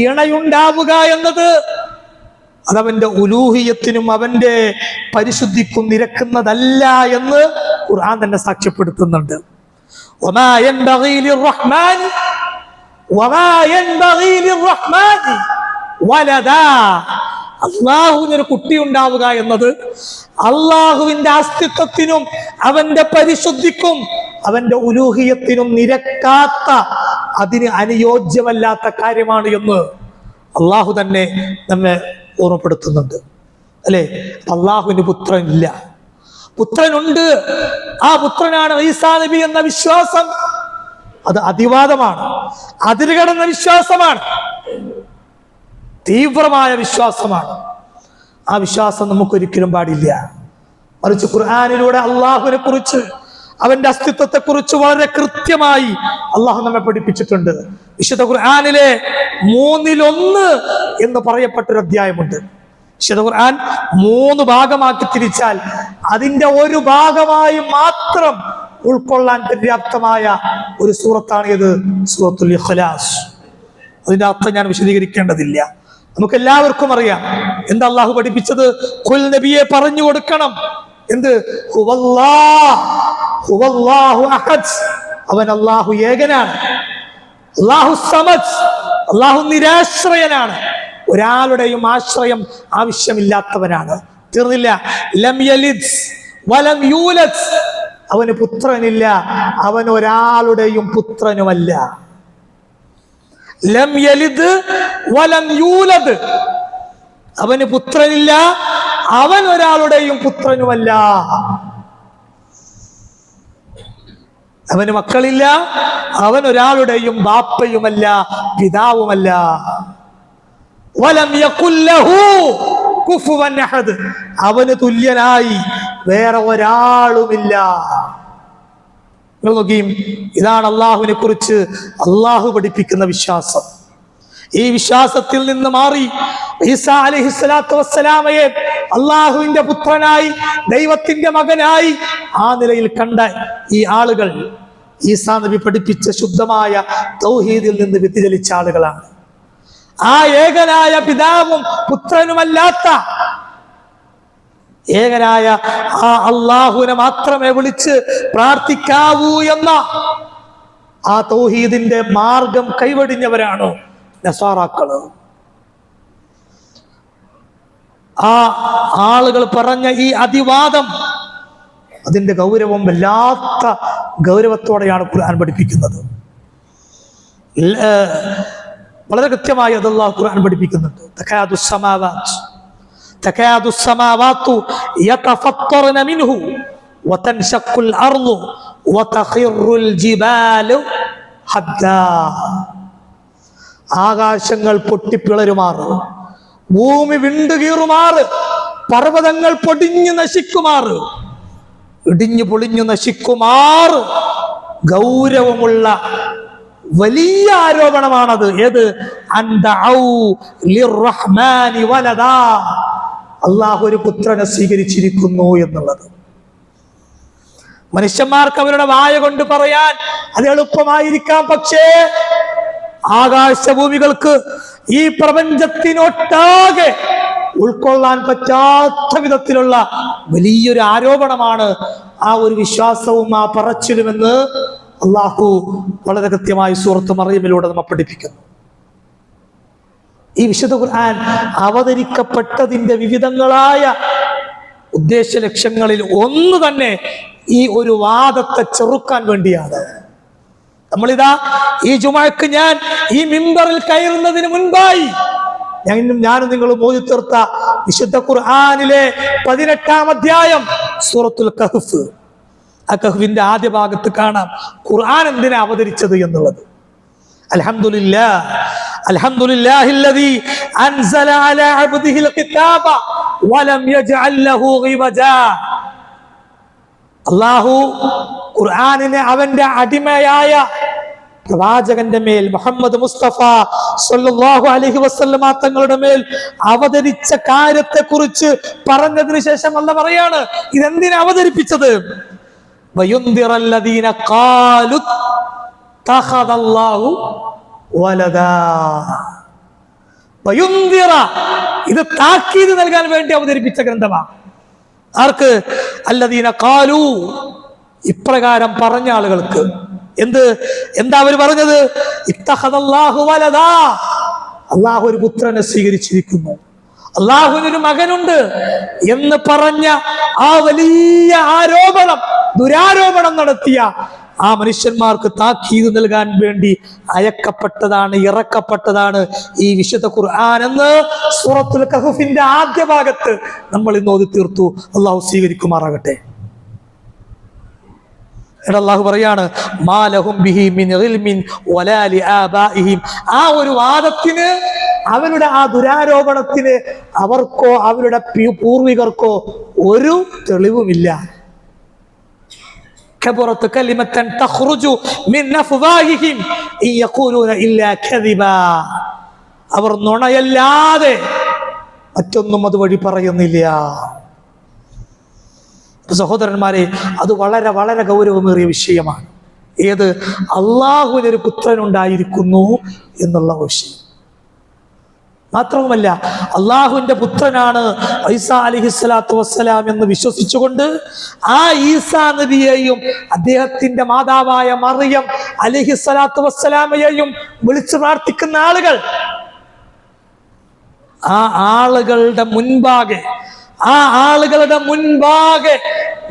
ഇണയുണ്ടാവുക എന്നത് അതവന്റെ ഉലൂഹിയത്തിനും അവന്റെ പരിശുദ്ധിക്കും നിരക്കുന്നതല്ല എന്ന് ഖുർആൻ തന്നെ സാക്ഷ്യപ്പെടുത്തുന്നുണ്ട്. അള്ളാഹുവിനൊരു കുട്ടി ഉണ്ടാവുക എന്നത് അള്ളാഹുവിന്റെ അസ്തിത്വത്തിനും അവന്റെ പരിശുദ്ധിക്കും അവന്റെ ഉലൂഹിയത്തിനും നിരക്കാത്ത, അതിന് അനുയോജ്യമല്ലാത്ത കാര്യമാണ് എന്ന് അള്ളാഹു തന്നെ നമ്മെ ഓർമ്മപ്പെടുത്തുന്നുണ്ട് അല്ലെ. അള്ളാഹുവിന് പുത്രനില്ല, പുത്രനുണ്ട്. ആ പുത്രനാണ് ഈസാ നബി എന്ന വിശ്വാസം അത് അതിവാദമാണ്, അതിരുകടന്ന വിശ്വാസമാണ്, തീവ്രമായ വിശ്വാസമാണ്. ആ വിശ്വാസം നമുക്കൊരിക്കലും പാടില്ല. മറിച്ച് ഖുർആനിലൂടെ അള്ളാഹുവിനെ കുറിച്ച്, അവന്റെ അസ്തിത്വത്തെ കുറിച്ച് വളരെ കൃത്യമായി അള്ളാഹു നമ്മെ പഠിപ്പിച്ചിട്ടുണ്ട്. വിശുദ്ധ ഖുർആനിലെ 1/3 എന്ന് പറയപ്പെട്ടൊരു അധ്യായമുണ്ട്. വിശുദ്ധ ഖുർആൻ 3 ഭാഗമാക്കി തിരിച്ചാൽ അതിന്റെ ഒരു ഭാഗമായി മാത്രം ഉൾക്കൊള്ളാൻ പര്യാപ്തമായ ഒരു സൂറത്താണ് ഇത്, സൂറത്തുൽ ഇഖ്ലാസ്. അതിന്റെ അർത്ഥം ഞാൻ വിശദീകരിക്കേണ്ടതില്ല, നമുക്ക് എല്ലാവർക്കും അറിയാം. എന്താ അള്ളാഹു പഠിപ്പിച്ചത്? ഖുൽ, നബിയെ പറഞ്ഞു കൊടുക്കണം. എന്ത്? ഹുവല്ലാഹു അഹദ്, അവൻ അള്ളാഹു ഏകനാണ്. അല്ലാഹു സമദ്, അള്ളാഹു നിരാശ്രയനാണ്, ഒരാളുടെയും ആശ്രയം ആവശ്യമില്ലാത്തവനാണ്. തീർന്നില്ല. ലം യലിദ് വലം യൂലദ്, അവന് പുത്രനില്ല, അവൻ ഒരാളുടെയും പുത്രനുമല്ല. ലം യലിദ് വലം യൂലദ്, അവന് പുത്രനില്ല, അവൻ ഒരാളുടെയും പുത്രനുമല്ല. അവന് മക്കളില്ല, അവൻ ഒരാളുടെയും ബാപ്പയുമല്ല, പിതാവുമല്ല. വലം യകുൽ ലഹു കുഫുവൻ അഹദ്, അവന് തുല്യനായി വേറെ ഒരാളുമില്ല. നിങ്ങൾ നോക്കിയും, ഇതാണ് അള്ളാഹുവിനെ കുറിച്ച് അള്ളാഹു പഠിപ്പിക്കുന്ന വിശ്വാസം. ഈ വിശ്വാസത്തിൽ നിന്ന് മാറി ഈസാ അലൈഹിസ്സലാത്തു വസ്സലാമയെ അള്ളാഹുവിന്റെ പുത്രനായി, ദൈവത്തിന്റെ മകനായി ആ നിലയിൽ കണ്ട ഈ ആളുകൾ ഈസാ നബി പഠിപ്പിച്ച ശുദ്ധമായ തൗഹീദിൽ നിന്ന് വ്യതിചലിച്ച ആളുകളാണ്. ആ ഏകനായ പിതാവും പുത്രനുമല്ലാത്ത ഏകനായ ആ അള്ളാഹുവിനെ മാത്രമേ വിളിച്ച് പ്രാർത്ഥിക്കാവൂ എന്ന ആ തൗഹീദിന്റെ മാർഗം കൈവടിഞ്ഞവരാണ് നസാറാക്കള്. ആ ആളുകൾ പറഞ്ഞ ഈ അതിവാദം, അതിന്റെ ഗൗരവം വല്ലാത്ത ഗൗരവത്തോടെയാണ് ഖുർആൻ പഠിപ്പിക്കുന്നത്. വളരെ കൃത്യമായി അത് അല്ലാഹു ഖുർആൻ പഠിപ്പിക്കുന്നുണ്ട്. തകാദു സ്സമാവാതു യതഫത്തറന മിൻഹു വതൻശഖുൽ അർളു വതഖിറുൽ ജിബാലു ഹദ്ദാ. ആകാശങ്ങൾ പൊട്ടിപ്പിളരുമാറ്, ഭൂമി വിണ്ടുകീറുമാറ്, പർവ്വതങ്ങൾ പൊടിഞ്ഞു നശിക്കുമാറ്, ഇടിഞ്ഞു പൊളിഞ്ഞു നശിക്കുമാറ് ഗൗരവമുള്ള വലിയ ആരോപണമാണത്. ഏത്? അല്ലാഹു ഒരു പുത്രനെ സ്വീകരിച്ചിരിക്കുന്നു എന്നുള്ളത്. മനുഷ്യന്മാർക്ക് അവരുടെ വായ കൊണ്ട് പറയാൻ അത് എളുപ്പമായിരിക്കാം. പക്ഷേ ആകാശഭൂമികൾക്ക്, ഈ പ്രപഞ്ചത്തിനൊട്ടാകെ ഉൾക്കൊള്ളാൻ പറ്റാത്ത വിധത്തിലുള്ള വലിയൊരു ആരോപണമാണ് ആ ഒരു വിശ്വാസവും ആ പറച്ചിലുമെന്ന് അള്ളാഹു വളരെ കൃത്യമായി സൂറത്ത് മറിയമിലൂടെ നമ്മെ പഠിപ്പിക്കുന്നു. ഈ വിശുദ്ധ ഖുർആൻ അവതരിക്കപ്പെട്ടതിന്റെ വിവിധങ്ങളായ ഉദ്ദേശ ലക്ഷ്യങ്ങളിൽ ഒന്ന് തന്നെ ഈ ഒരു വാദത്തെ ചെറുക്കാൻ വേണ്ടിയാണ്. നമ്മളിതാ ഈ ജുമഅക്ക് ഞാൻ ഈ മിമ്പറിൽ കയറുന്നതിന് മുൻപായി ഞാനും നിങ്ങളും ഓതി തീർത്ത വിശുദ്ധ ഖുർആനിലെ 18-ാം അധ്യായം സൂറത്തുൽ കഹ്ഫ്, ആ കഹ്ഫിന്റെ ആദ്യ ഭാഗത്ത് കാണാം ഖുർആൻ എന്തിനാ അവതരിച്ചത് എന്നുള്ളത്. അൽഹംദുലില്ലാഹില്ലദീ അൻസല അലാ അബ്ദിഹിൽ കിതാബ വലം യജ്അൽ ലഹു ഗിവജാ. അല്ലാഹു ഖുർആനിനെ അവന്റെ അടിമയായ പ്രവാചകന്റെ മേൽ, മുഹമ്മദ് മുസ്തഫ സല്ലല്ലാഹു അലൈഹി വസല്ലമ തങ്ങളുടെ മേൽ അവതരിച്ച കാര്യത്തെ കുറിച്ച് പറഞ്ഞതിന് ശേഷം അല്ലാഹു പറയാണ് ഇതെന്തിനാ അവതരിപ്പിച്ചത്? വയുൻദിറല്ലദീന ഖാലു തഖദല്ലാഹു വലദാ. വയുൻദിറ, ഇത് താക്കീത് നൽകാൻ വേണ്ടി അവതരിപ്പിച്ച ഗ്രന്ഥമാണ്. ആർക്ക്? അല്ലദീന ഖാലു, ഇപ്രകാരം പറഞ്ഞ ആളുകൾക്ക്. എന്താ അവർ പറഞ്ഞത്? ഇത്തഖദല്ലാഹു വലദാ, അല്ലാഹു ഒരു പുത്രനെ സ്വീകരിച്ചിരിക്കുന്നു, അല്ലാഹുവിനൊരു മകനുണ്ട് എന്ന് പറഞ്ഞ ആ വലിയ ആരോപണം, ദുരാരോപണം നടത്തിയ ആ മനുഷ്യന്മാർക്ക് താക്കീത് നൽകാൻ വേണ്ടി അയക്കപ്പെട്ടതാണ്, ഇറക്കപ്പെട്ടതാണ് ഈ വിശുദ്ധ ഖുർആൻ എന്ന് സൂറത്തുൽ കഹ്ഫിന്റെ ആദ്യ ഭാഗത്ത് നമ്മൾ ഇന്ന് ഓതി തീർത്തു. അല്ലാഹു സ്വീകരിക്കുമാറാകട്ടെ. അല്ലാഹു പറയാണ് മാലഹും ബിഹി മിൻ ഇൽമിൻ വലാ ലിആബാഇഹിം. ആ ഒരു വാദത്തിന്, അവരുടെ ആ ദുരാരോപണത്തിന് അവർക്കോ അവരുടെ പൂർവികർക്കോ ഒരു തെളിവുമില്ല. കബറത്ത് കലിമത്തൻ തഖ്റുജു മിൻ അഫ്വാഹിഹിം ഇൻ യഖൂലൂന ഇല്ലാ കദിബാ. അവർ നുണയല്ലാതെ മറ്റൊന്നും അതുവഴി പറയുന്നില്ല. സഹോദരന്മാരെ, അത് വളരെ വളരെ ഗൗരവമേറിയ വിഷയമാണ്. ഏത്? അള്ളാഹുവിനൊരു പുത്രനുണ്ടായിരിക്കുന്നു എന്നുള്ള വിഷയം. മാത്രവുമല്ല, അള്ളാഹുവിന്റെ പുത്രനാണ് ഈസാ അലൈഹിസ്സലാത്തു വസ്സലാം എന്ന് വിശ്വസിച്ചുകൊണ്ട് ആ ഈസാ നബിയെയും അദ്ദേഹത്തിന്റെ മാതാവായ മറിയം അലൈഹിസ്സലാത്തു വസ്സലാമയെയും വിളിച്ചു പ്രാർത്ഥിക്കുന്ന ആളുകൾ, ആ ആളുകളുടെ മുൻപാകെ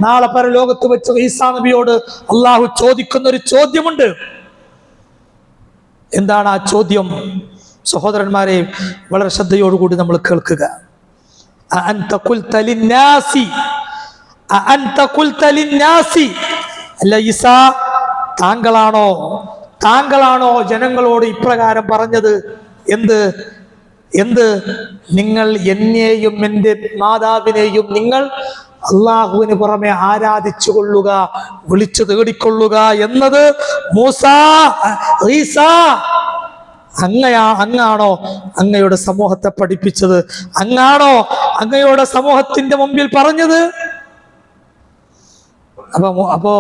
നാളെ പരലോകത്ത് വെച്ച് ഈസാ നബിയോട് അള്ളാഹു ചോദിക്കുന്ന ഒരു ചോദ്യമുണ്ട്. എന്താണ് ആ ചോദ്യം? സഹോദരന്മാരെ, വളരെ ശ്രദ്ധയോടുകൂടി നമ്മൾ കേൾക്കുക. അല്ല ഈസാ, താങ്കളാണോ ജനങ്ങളോട് ഇപ്രകാരം പറഞ്ഞത്? എന്ത് നിങ്ങൾ എന്നെയും എൻ്റെ മാതാവിനെയും നിങ്ങൾ അള്ളാഹുവിന് പുറമെ ആരാധിച്ചു കൊള്ളുക, വിളിച്ചു തേടിക്കൊള്ളുക എന്നത് ഈസാ അങ്ങാണോ അങ്ങയുടെ സമൂഹത്തെ പഠിപ്പിച്ചത്? അങ്ങാണോ അങ്ങയുടെ സമൂഹത്തിന്റെ മുമ്പിൽ പറഞ്ഞത്? അപ്പോ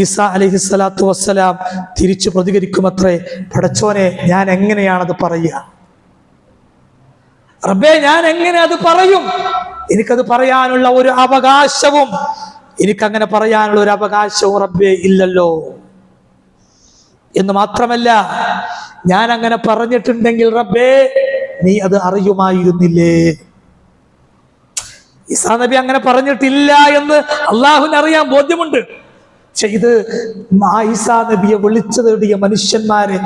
ഈസാ അലൈഹിസ്സലാത്തു വസ്സലാം തിരിച്ചു പ്രതികരിക്കുമത്രേ, പടച്ചോനെ ഞാൻ എങ്ങനെയാണത് പറയുക? റബ്ബേ ഞാൻ എങ്ങനെ അത് പറയും? എനിക്കത് പറയാനുള്ള ഒരു അവകാശവും, എനിക്കങ്ങനെ പറയാനുള്ള ഒരു അവകാശവും റബ്ബേ ഇല്ലല്ലോ. എന്ന് മാത്രമല്ല, ഞാൻ അങ്ങനെ പറഞ്ഞിട്ടുണ്ടെങ്കിൽ റബ്ബേ നീ അത് അറിയുമായിരുന്നില്ലേ? ഈസാ നബി അങ്ങനെ പറഞ്ഞിട്ടില്ല എന്ന് അള്ളാഹുവിന് അറിയാൻ, ബോധ്യമുണ്ട്. പക്ഷെ ഇത് ഈസാ നബിയെ വിളിച്ചു തേടിയ മനുഷ്യന്മാരെ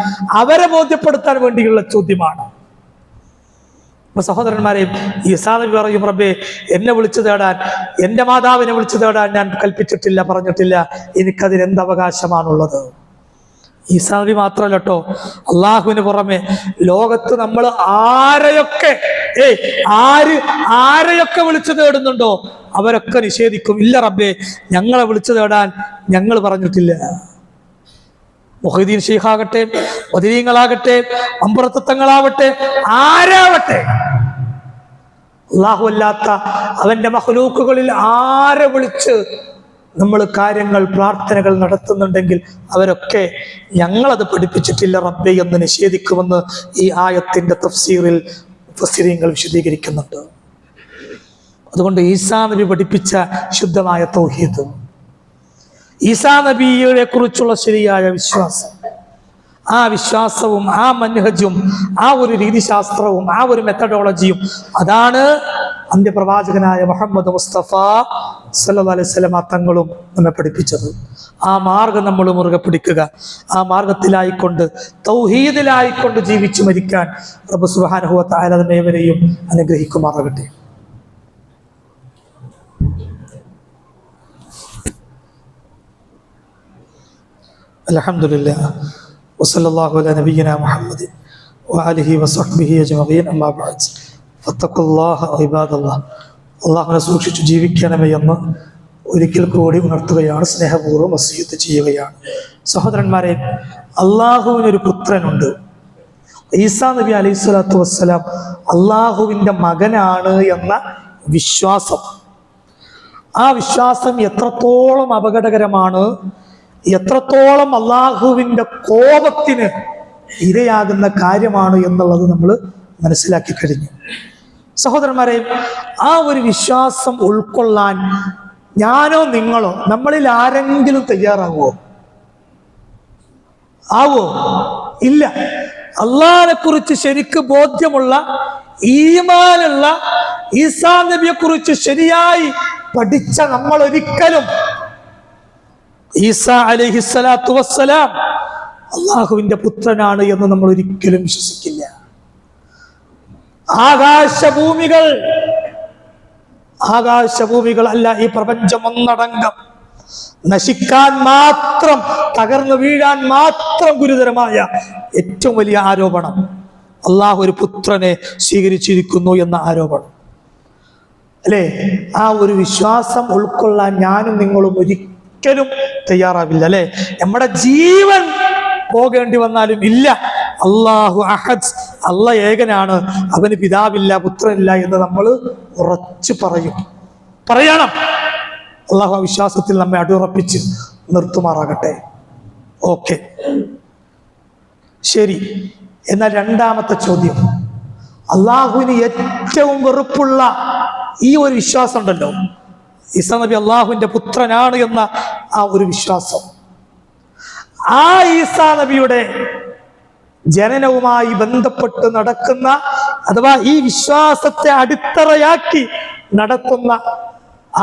അവരെ ബോധ്യപ്പെടുത്താൻ വേണ്ടിയുള്ള ചോദ്യമാണ്. സഹോദരന്മാരെ, ഈസാ നബി പറയും, റബ്ബേ എന്നെ വിളിച്ചു തേടാൻ, എൻ്റെ മാതാവിനെ വിളിച്ചു തേടാൻ ഞാൻ കൽപ്പിച്ചിട്ടില്ല, പറഞ്ഞിട്ടില്ല, എനിക്കതിന് എന്ത് അവകാശമാണുള്ളത്? ഈസാ നബി മാത്രമല്ല കേട്ടോ, അള്ളാഹുവിന് പുറമെ ലോകത്ത് നമ്മൾ ആരെയൊക്കെ വിളിച്ചു തേടുന്നുണ്ടോ അവരൊക്കെ നിഷേധിക്കും, ഇല്ല റബ്ബേ ഞങ്ങളെ വിളിച്ചു തേടാൻ ഞങ്ങൾ പറഞ്ഞിട്ടില്ല. മുഹീദ്ദീൻ ശൈഖാകട്ടെ, ബദരീങ്ങളാകട്ടെ, അമ്പുറത്തങ്ങളാവട്ടെ, ആരാവട്ടെ, അള്ളാഹു അല്ലാത്ത അവന്റെ മഖ്ലൂക്കുകളിൽ ആരെ വിളിച്ച് നമ്മൾ കാര്യങ്ങൾ, പ്രാർത്ഥനകൾ നടത്തുന്നുണ്ടെങ്കിൽ അവരൊക്കെ ഞങ്ങളത് പഠിപ്പിച്ചിട്ടില്ല റബ്ബേ എന്ന് നിഷേധിക്കുമെന്ന് ഈ ആയത്തിന്റെ തഫ്സീറിൽ മുഫസ്സിരീങ്ങൾ വിശദീകരിക്കുന്നുണ്ട്. അതുകൊണ്ട് ഈസാ നബി പഠിപ്പിച്ച ശുദ്ധമായ തൗഹീദ്, ഈസാ നബിയെ കുറിച്ചുള്ള ശരിയായ വിശ്വാസം, ആ വിശ്വാസവും ആ മൻഹജും ആ ഒരു രീതിശാസ്ത്രവും ആ ഒരു മെത്തഡോളജിയും അതാണ് അന്ത്യപ്രവാചകനായ മുഹമ്മദ് മുസ്തഫ സല്ലല്ലാഹു അലൈഹി വസല്ലം തങ്ങളും നമ്മെ പഠിപ്പിച്ചത്. ആ മാർഗം നമ്മൾ മുറുകെ പിടിക്കുക. ആ മാർഗത്തിലായിക്കൊണ്ട് തൗഹീദിലായിക്കൊണ്ട് ജീവിച്ചു മരിക്കാൻ റബ്ബ് സുബ്ഹാനഹു വ തആല നമ്മേവരെയും അനുഗ്രഹിക്കുമാറാകട്ടെ. അൽഹംദുലില്ലാഹ് വസല്ലല്ലാഹു അലാ നബിയിനാ മുഹമ്മദ് വആലിഹി വസഹ്ബിഹി അജ്മഈൻ. അമ്മാ ബഅദ് ഫത്തഖുല്ലാഹ ഇബാദല്ലാഹ്. അല്ലാഹുവിനെ സൂക്ഷിച്ചു ജീവിക്കണമേ എന്ന് ഒരിക്കൽ കൂടി ഉണർത്തുകയാണ്, സ്നേഹപൂർവ്വം വസിയത്ത് ചെയ്യുകയാണ്. സഹോദരന്മാരെ, അള്ളാഹുവിനൊരു പുത്രനുണ്ട്. ഈസാ നബി അലൈഹിസ്സലാത്തു വസ്സലാം അള്ളാഹുവിൻ്റെ മകനാണ് എന്ന വിശ്വാസം, ആ വിശ്വാസം എത്രത്തോളം അപകടകരമാണ്, എത്രത്തോളം അള്ളാഹുവിൻ്റെ കോപത്തിന് ഇരയാകുന്ന കാര്യമാണ് എന്നുള്ളത് നമ്മൾ മനസ്സിലാക്കി കഴിഞ്ഞു. സഹോദരന്മാരെ, ആ ഒരു വിശ്വാസം ഉൾക്കൊള്ളാൻ ഞാനോ നിങ്ങളോ നമ്മളിൽ ആരെങ്കിലും തയ്യാറാവോ? ഇല്ല. അള്ളാഹിനെ കുറിച്ച് ശരിക്ക് ബോധ്യമുള്ള, ഈമാനുള്ള, ഈസാ നബിയെ കുറിച്ച് ശരിയായി പഠിച്ച നമ്മൾ ഒരിക്കലും ഈസാ അലൈഹിസ്സലാത്തു വസ്സലാം അള്ളാഹുവിന്റെ പുത്രനാണ് എന്ന് നമ്മൾ ഒരിക്കലും വിശ്വസിക്കില്ല. ആകാശഭൂമികൾ അല്ല, ഈ പ്രപഞ്ചം ഒന്നടങ്കം നശിക്കാൻ മാത്രം, തകർന്നു വീഴാൻ മാത്രം ഗുരുതരമായ ഏറ്റവും വലിയ ആരോപണം അള്ളാഹു ഒരു പുത്രനെ സ്വീകരിച്ചിരിക്കുന്നു എന്ന ആരോപണം അല്ലേ? ആ ഒരു വിശ്വാസം ഉൾക്കൊള്ളാൻ ഞാനും നിങ്ങളും ഒരിക്കലും തയ്യാറാവില്ല അല്ലെ? നമ്മുടെ ജീവൻ പോകേണ്ടി വന്നാലും ഇല്ല. അള്ളാഹു അഹദ്, അള്ള ഏകനാണ്, അവന് പിതാവില്ല, പുത്രനില്ല എന്ന് നമ്മൾ ഉറച്ചു പറയണം. അള്ളാഹു ആ വിശ്വാസത്തിൽ നമ്മെ അടിയുറപ്പിച്ച് നിർത്തുമാറാകട്ടെ. ഓക്കെ, ശരി. എന്നാൽ രണ്ടാമത്തെ ചോദ്യം, അള്ളാഹുവിന് ഏറ്റവും വെറുപ്പുള്ള ഈ ഒരു വിശ്വാസം ഉണ്ടല്ലോ, ഈസാ നബി അള്ളാഹുവിന്റെ പുത്രനാണ് എന്ന ആ ഒരു വിശ്വാസം, ആ ഈസാ നബിയുടെ ജനനവുമായി ബന്ധപ്പെട്ട് നടക്കുന്ന, അഥവാ ഈ വിശ്വാസത്തെ അടിത്തറയാക്കി നടത്തുന്ന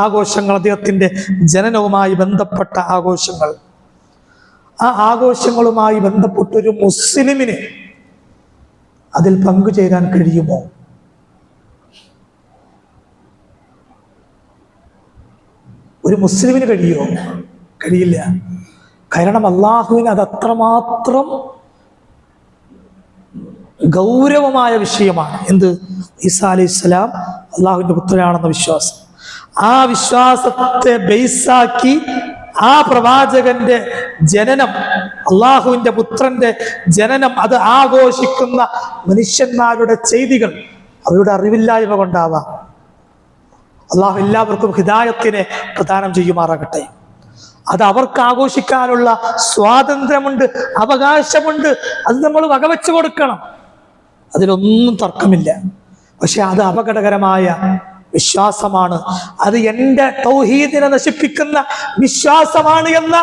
ആഘോഷങ്ങൾ, അദ്ദേഹത്തിന്റെ ജനനവുമായി ബന്ധപ്പെട്ട ആഘോഷങ്ങൾ, ആ ആഘോഷങ്ങളുമായി ബന്ധപ്പെട്ടൊരു മുസ്ലിമിന് അതിൽ പങ്കുചേരാൻ കഴിയുമോ? ഒരു മുസ്ലിമിന് കഴിയുമോ? കഴിയില്ല. കാരണം അള്ളാഹുവിന് അത് അത്രമാത്രം ഗൗരവമായ വിഷയമാണ്. എന്ത്? ഈസാ അലൈഹിസ്സലാം അള്ളാഹുവിന്റെ പുത്രനാണെന്ന വിശ്വാസം. ആ വിശ്വാസത്തെ ബേസാക്കി ആ പ്രവാചകന്റെ ജനനം അള്ളാഹുവിന്റെ പുത്രന്റെ ജനനം അത് ആഘോഷിക്കുന്ന മനുഷ്യന്മാരുടെ ചെയ്തികൾ അവരുടെ അറിവില്ലായ്മ കൊണ്ടാവാം. അള്ളാഹു എല്ലാവർക്കും ഹിദായത്തിനെ പ്രദാനം ചെയ്യുമാറാകട്ടെ. അത് അവർക്ക് ആഘോഷിക്കാനുള്ള സ്വാതന്ത്ര്യമുണ്ട്, അവകാശമുണ്ട്. അത് നമ്മൾ വകവെച്ചു കൊടുക്കണം, അതിലൊന്നും തർക്കമില്ല. പക്ഷെ അത് അപകടകരമായ വിശ്വാസമാണ്. അത് എൻ്റെ തൗഹീദിനെ നശിപ്പിക്കുന്ന വിശ്വാസമാണ് എന്ന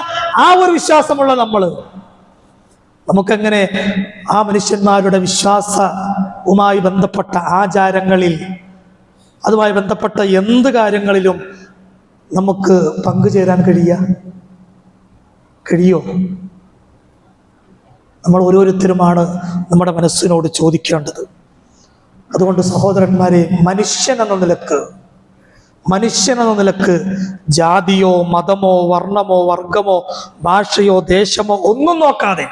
ആ ഒരു വിശ്വാസമുള്ള നമുക്കെങ്ങനെ ആ മനുഷ്യന്മാരുടെ വിശ്വാസവുമായി ബന്ധപ്പെട്ട ആചാരങ്ങളിൽ, അതുമായി ബന്ധപ്പെട്ട എന്ത് കാര്യങ്ങളിലും നമുക്ക് പങ്കുചേരാൻ കഴിയോ? നമ്മൾ ഓരോരുത്തരുമാണ് നമ്മുടെ മനസ്സിനോട് ചോദിക്കേണ്ടത്. അതുകൊണ്ട് സഹോദരന്മാരെ, മനുഷ്യൻ എന്ന നിലക്ക് ജാതിയോ മതമോ വർണ്ണമോ വർഗമോ ഭാഷയോ ദേശമോ ഒന്നും നോക്കാതെ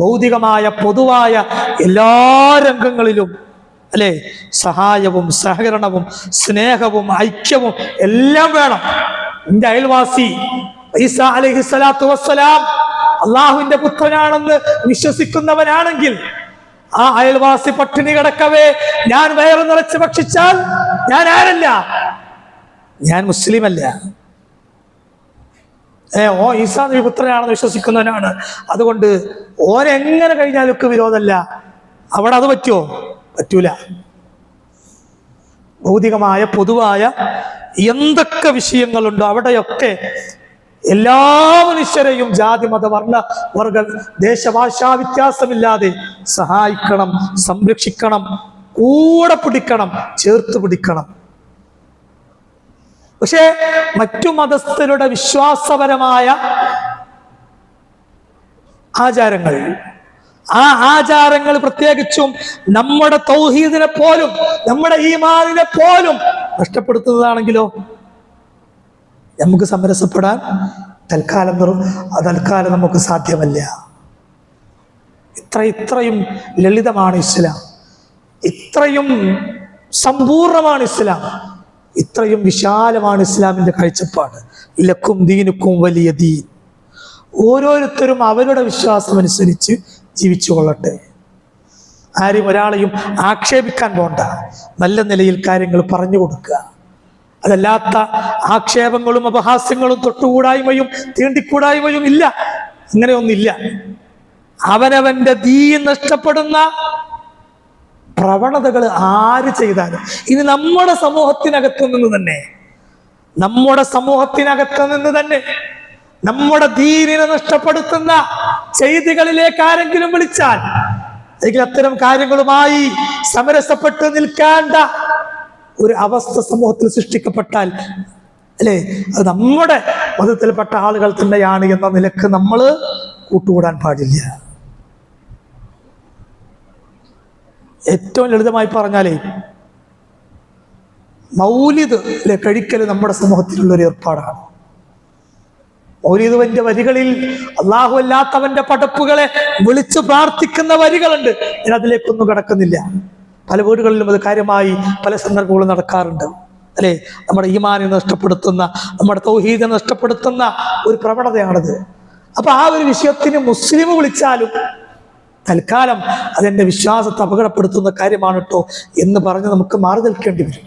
ഭൗതികമായ പൊതുവായ എല്ലാ രംഗങ്ങളിലും അല്ലെ സഹായവും സഹകരണവും സ്നേഹവും ഐക്യവും എല്ലാം വേണം. എന്റെ അയൽവാസി ഈസാ അലൈഹിസ്സലാത്തു വസ്സലാം അള്ളാഹുവിന്റെ പുത്രനാണെന്ന് വിശ്വസിക്കുന്നവനാണെങ്കിൽ ആ അയൽവാസി പട്ടിണി കിടക്കവേ ഞാൻ വയറ് നിറച്ച് ഭക്ഷിച്ചാൽ ഞാൻ ആരല്ല? ഞാൻ മുസ്ലിമല്ല. ഈസാ നബി പുത്രനാണെന്ന് വിശ്വസിക്കുന്നവനാണ്. അതുകൊണ്ട് ഓനെങ്ങനെ കഴിഞ്ഞാലൊക്കെ വിരോധമല്ല. അവിടെ അത് പറ്റുമോ? പറ്റൂല. ഭൗതികമായ പൊതുവായ എന്തൊക്കെ വിഷയങ്ങളുണ്ടോ അവിടെയൊക്കെ എല്ലാ മനുഷ്യരെയും ജാതി മത വർണ്ണ വർഗ ദേശഭാഷാ വ്യത്യാസമില്ലാതെ സഹായിക്കണം, സംരക്ഷിക്കണം, കൂടെ പിടിക്കണം, ചേർത്ത് പിടിക്കണം. പക്ഷേ മറ്റു മതസ്ഥരുടെ വിശ്വാസപരമായ ആചാരങ്ങൾ, ആ ആചാരങ്ങൾ പ്രത്യേകിച്ചും നമ്മുടെ തൗഹീദിനെ പോലും നമ്മുടെ ഈമാനിനെ പോലും നഷ്ടപ്പെടുത്തുന്നതാണെങ്കിലോ നമുക്ക് സമരസപ്പെടാൻ തൽക്കാലം നമുക്ക് സാധ്യമല്ല. ഇത്രയും ലളിതമാണ് ഇസ്ലാം, ഇത്രയും സമ്പൂർണമാണ് ഇസ്ലാം, ഇത്രയും വിശാലമാണ് ഇസ്ലാമിന്റെ കാഴ്ചപ്പാട്. ലക്കും ദീനുക്കും വലിയ ദീൻ. ഓരോരുത്തരും അവരുടെ വിശ്വാസം അനുസരിച്ച് ജീവിച്ചു കൊള്ളട്ടെ. ആരും ഒരാളെയും ആക്ഷേപിക്കാൻ പോണ്ട, നല്ല നിലയിൽ കാര്യങ്ങൾ പറഞ്ഞു കൊടുക്കുക. അതല്ലാത്ത ആക്ഷേപങ്ങളും അപഹാസ്യങ്ങളും തൊട്ടുകൂടായ്മയും തീണ്ടിക്കൂടായ്മയും ഇല്ല, അങ്ങനെയൊന്നില്ല. അവനവന്റെ ദീൻ നഷ്ടപ്പെടുന്ന പ്രവണതകൾ ആര് ചെയ്താലും, ഇനി നമ്മുടെ സമൂഹത്തിനകത്ത് നിന്ന് തന്നെ നമ്മുടെ ദീനിനെ നഷ്ടപ്പെടുത്തുന്ന ചെയ്തികളിലേക്ക് ആരെങ്കിലും വിളിച്ചാൽ, അല്ലെങ്കിൽ അത്തരം കാര്യങ്ങളുമായി സമരസപ്പെട്ട് നിൽക്കേണ്ട ഒരു അവസ്ഥ സമൂഹത്തിൽ സൃഷ്ടിക്കപ്പെട്ടാൽ അല്ലെ, അത് നമ്മുടെ മതത്തിൽപ്പെട്ട ആളുകൾ തന്നെയാണ് എന്ന നിലക്ക് നമ്മൾ കൂട്ടുകൂടാൻ പാടില്ല. ഏറ്റവും ലളിതമായി പറഞ്ഞാലേ മൗലിദ് കഴിക്കൽ നമ്മുടെ സമൂഹത്തിലുള്ളൊരു ഏർപ്പാടാണ്. മൗലിദിന്റെ വരികളിൽ അള്ളാഹു അല്ലാത്തവന്റെ പടപ്പുകളെ വിളിച്ചു പ്രാർത്ഥിക്കുന്ന വരികളുണ്ട്. ഞാൻ അതിലേക്കൊന്നും കടക്കുന്നില്ല. പല വീടുകളിലും അത് കാര്യമായി പല സന്ദർഭങ്ങളും നടക്കാറുണ്ട് അല്ലെ. നമ്മുടെ ഈമാനെ നഷ്ടപ്പെടുത്തുന്ന, നമ്മുടെ തൗഹീദിനെ നഷ്ടപ്പെടുത്തുന്ന ഒരു പ്രവണതയാണത്. അപ്പൊ ആ ഒരു വിഷയത്തിന് മുസ്ലിം വിളിച്ചാലും തൽക്കാലം അതെന്റെ വിശ്വാസത്തെ അപകടപ്പെടുത്തുന്ന കാര്യമാണ് കേട്ടോ എന്ന് പറഞ്ഞ് നമുക്ക് മാറി നിൽക്കേണ്ടി വരും.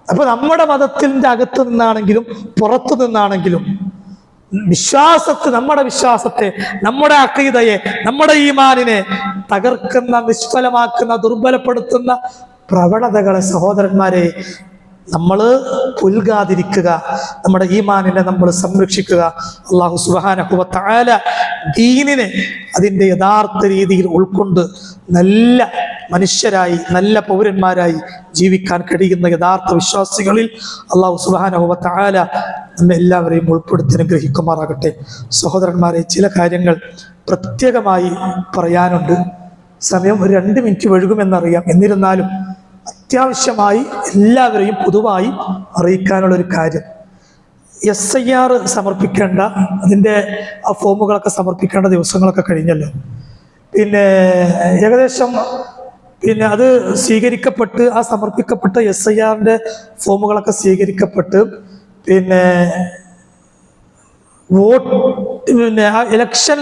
അപ്പൊ നമ്മുടെ മതത്തിന്റെ അകത്ത് നിന്നാണെങ്കിലും പുറത്തു നിന്നാണെങ്കിലും നമ്മുടെ വിശ്വാസത്തെ, നമ്മുടെ അഖീദയെ, നമ്മുടെ ഈമാനിനെ തകർക്കുന്ന, നിഷ്ഫലമാക്കുന്ന, ദുർബലപ്പെടുത്തുന്ന പ്രവണതകളെ സഹോദരന്മാരെ നമ്മൾ പുൽകാതിരിക്കുക, നമ്മുടെ ഈമാനിനെ നമ്മൾ സംരക്ഷിക്കുക. അല്ലാഹു സുബ്ഹാനഹു വ തആല ദീനിനെ അതിൻ്റെ യഥാർത്ഥ രീതിയിൽ ഉൾക്കൊണ്ട് നല്ല മനുഷ്യരായി, നല്ല പൗരന്മാരായി ജീവിക്കാൻ കഴിയുന്ന യഥാർത്ഥ വിശ്വാസികളിൽ അല്ലാഹു സുബ്ഹാനഹു വ തആല നമ്മെ എല്ലാവരെയും ഉൾപ്പെടുത്തി അനുഗ്രഹിക്കുമാറാകട്ടെ. സഹോദരന്മാരെ, ചില കാര്യങ്ങൾ പ്രത്യേകമായി പറയാനുണ്ട്. സമയം ഒരു 2 മിനിറ്റ് വഴുകുമെന്നറിയാം. എന്നിരുന്നാലും അത്യാവശ്യമായി എല്ലാവരെയും പൊതുവായി അറിയിക്കാനുള്ളൊരു കാര്യം, SIR സമർപ്പിക്കേണ്ട അതിൻ്റെ ആ ഫോമുകളൊക്കെ സമർപ്പിക്കേണ്ട ദിവസങ്ങളൊക്കെ കഴിഞ്ഞല്ലോ. പിന്നെ ഏകദേശം അത് സ്വീകരിക്കപ്പെട്ട്, ആ സമർപ്പിക്കപ്പെട്ട SIRന്റെ ഫോമുകളൊക്കെ സ്വീകരിക്കപ്പെട്ട് പിന്നെ ആ ഇലക്ഷൻ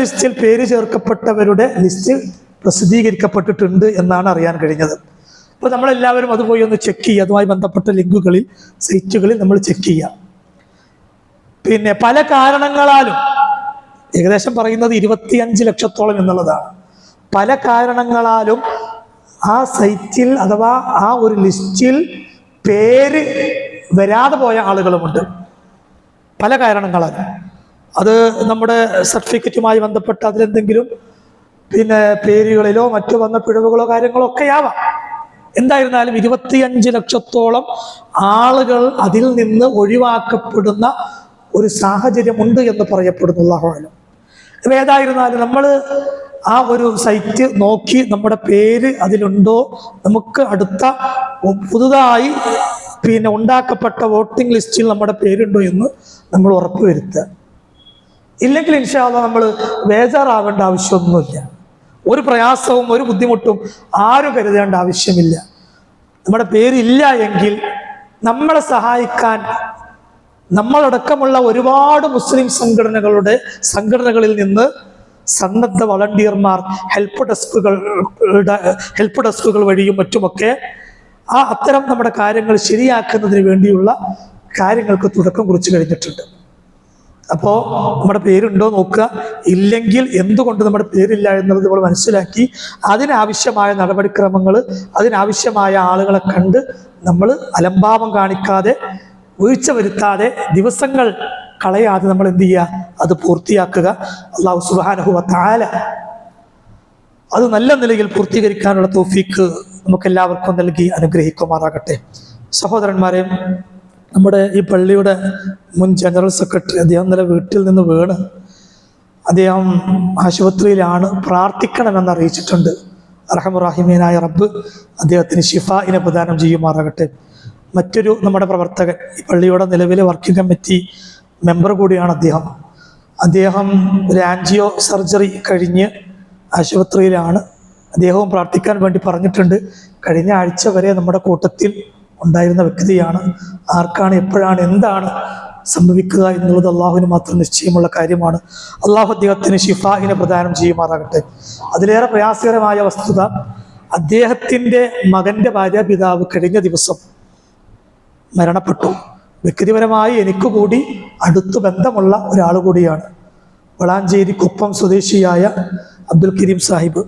ലിസ്റ്റിൽ പേര് ചേർക്കപ്പെട്ടവരുടെ ലിസ്റ്റ് പ്രസിദ്ധീകരിക്കപ്പെട്ടിട്ടുണ്ട് എന്നാണ് അറിയാൻ കഴിഞ്ഞത്. അപ്പോൾ നമ്മളെല്ലാവരും അത് പോയി ഒന്ന് ചെക്ക് ചെയ്യുക. അതുമായി ബന്ധപ്പെട്ട ലിങ്കുകളിൽ, സൈറ്റുകളിൽ നമ്മൾ ചെക്ക് ചെയ്യുക. പിന്നെ പല കാരണങ്ങളാലും, ഏകദേശം പറയുന്നത് 25 ലക്ഷത്തോളം എന്നുള്ളതാണ്, പല കാരണങ്ങളാലും ആ സൈറ്റിൽ അഥവാ ആ ഒരു ലിസ്റ്റിൽ പേര് വരാതെ പോയ ആളുകളുമുണ്ട്. പല കാരണങ്ങളാലും അത് നമ്മുടെ സർട്ടിഫിക്കറ്റുമായി ബന്ധപ്പെട്ട് അതിലെന്തെങ്കിലും പിന്നെ പേരുകളിലോ മറ്റോ വന്ന പിഴവുകളോ കാര്യങ്ങളോ ഒക്കെ ആവാം. എന്തായിരുന്നാലും 25 ലക്ഷത്തോളം ആളുകൾ അതിൽ നിന്ന് ഒഴിവാക്കപ്പെടുന്ന ഒരു സാഹചര്യമുണ്ട് എന്ന് പറയപ്പെടുന്നു. അല്ലാഹു അലം. അപ്പോൾ ഏതായിരുന്നാലും നമ്മൾ ആ ഒരു സൈറ്റ് നോക്കി നമ്മുടെ പേര് അതിലുണ്ടോ, നമുക്ക് അടുത്ത പുതുതായി പിന്നെ ഉണ്ടാക്കപ്പെട്ട വോട്ടിംഗ് ലിസ്റ്റിൽ നമ്മുടെ പേരുണ്ടോ എന്ന് നമ്മൾ ഉറപ്പുവരുത്തുക. ഇല്ലെങ്കിൽ ഇൻഷാ അല്ലാഹ് നമ്മൾ ബേജാറാവേണ്ട ആവശ്യമൊന്നുമില്ല. ഒരു പ്രയാസവും ഒരു ബുദ്ധിമുട്ടും ആരും കരുതേണ്ട ആവശ്യമില്ല. നമ്മുടെ പേരില്ല എങ്കിൽ നമ്മളെ സഹായിക്കാൻ നമ്മളടക്കമുള്ള ഒരുപാട് മുസ്ലിം സംഘടനകളിൽ നിന്ന് സന്നദ്ധ വളണ്ടിയർമാർ ഹെൽപ്പ് ഡെസ്കുകൾ വഴിയും മറ്റുമൊക്കെ അത്തരം നമ്മുടെ കാര്യങ്ങൾ ശരിയാക്കുന്നതിന് വേണ്ടിയുള്ള കാര്യങ്ങൾക്ക് തുടക്കം കുറിച്ച് കഴിഞ്ഞിട്ടുണ്ട്. അപ്പോൾ നമ്മുടെ പേരുണ്ടോ നോക്കുക. ഇല്ലെങ്കിൽ എന്തുകൊണ്ട് നമ്മുടെ പേരില്ല എന്നുള്ളത് നമ്മൾ മനസ്സിലാക്കി അതിനാവശ്യമായ നടപടിക്രമങ്ങൾ, അതിനാവശ്യമായ ആളുകളെ കണ്ട് നമ്മൾ അലംഭാവം കാണിക്കാതെ, വീഴ്ച വരുത്താതെ, ദിവസങ്ങൾ കളയാതെ നമ്മൾ എന്ത് ചെയ്യുക, അത് പൂർത്തിയാക്കുക. അല്ലാഹു സുബ്ഹാനഹു വ തആല അത് നല്ല നിലയിൽ പൂർത്തീകരിക്കാനുള്ള തൗഫീക്ക് നമുക്കെല്ലാവർക്കും നൽകി അനുഗ്രഹിക്കുമാറാകട്ടെ. സഹോദരന്മാരെ, നമ്മുടെ ഈ പള്ളിയുടെ മുൻ ജനറൽ സെക്രട്ടറി അദ്ദേഹം ഇന്നലെ വീട്ടിൽ നിന്ന് വീണ് അദ്ദേഹം ആശുപത്രിയിലാണ്, പ്രാർത്ഥിക്കണമെന്ന് അറിയിച്ചിട്ടുണ്ട്. അർഹമുറാഹിമീനായ റബ്ബ് അദ്ദേഹത്തിന് ശിഫാഇനെ പ്രദാനം ചെയ്യുമാറാകട്ടെ. മറ്റൊരു നമ്മുടെ പ്രവർത്തകൻ, ഈ പള്ളിയുടെ നിലവിലെ വർക്കിംഗ് കമ്മിറ്റി മെമ്പർ കൂടിയാണ് അദ്ദേഹം ഒരു ആൻജിയോ സർജറി കഴിഞ്ഞ് ആശുപത്രിയിലാണ്. അദ്ദേഹവും പ്രാർത്ഥിക്കാൻ വേണ്ടി പറഞ്ഞിട്ടുണ്ട്. കഴിഞ്ഞ ആഴ്ച വരെ നമ്മുടെ കൂട്ടത്തിൽ ഉണ്ടായിരുന്ന വ്യക്തിയാണ്. ആർക്കാണ്, എപ്പോഴാണ്, എന്താണ് സംഭവിക്കുക എന്നുള്ളത് അള്ളാഹുവിന് മാത്രം നിശ്ചയമുള്ള കാര്യമാണ്. അള്ളാഹു അദ്ദേഹത്തിന് ശിഫാഇനെ പ്രദാനം ചെയ്യുമാറാകട്ടെ. അതിലേറെ പ്രയാസകരമായ വസ്തുത, അദ്ദേഹത്തിൻ്റെ മകൻ്റെ ഭാര്യാപിതാവ് കഴിഞ്ഞ ദിവസം മരണപ്പെട്ടു. വ്യക്തിപരമായി എനിക്ക് കൂടി അടുത്തു ബന്ധമുള്ള ഒരാൾ കൂടിയാണ്. വളാഞ്ചേരി കുപ്പം സ്വദേശിയായ അബ്ദുൽ കരീം സാഹിബ്.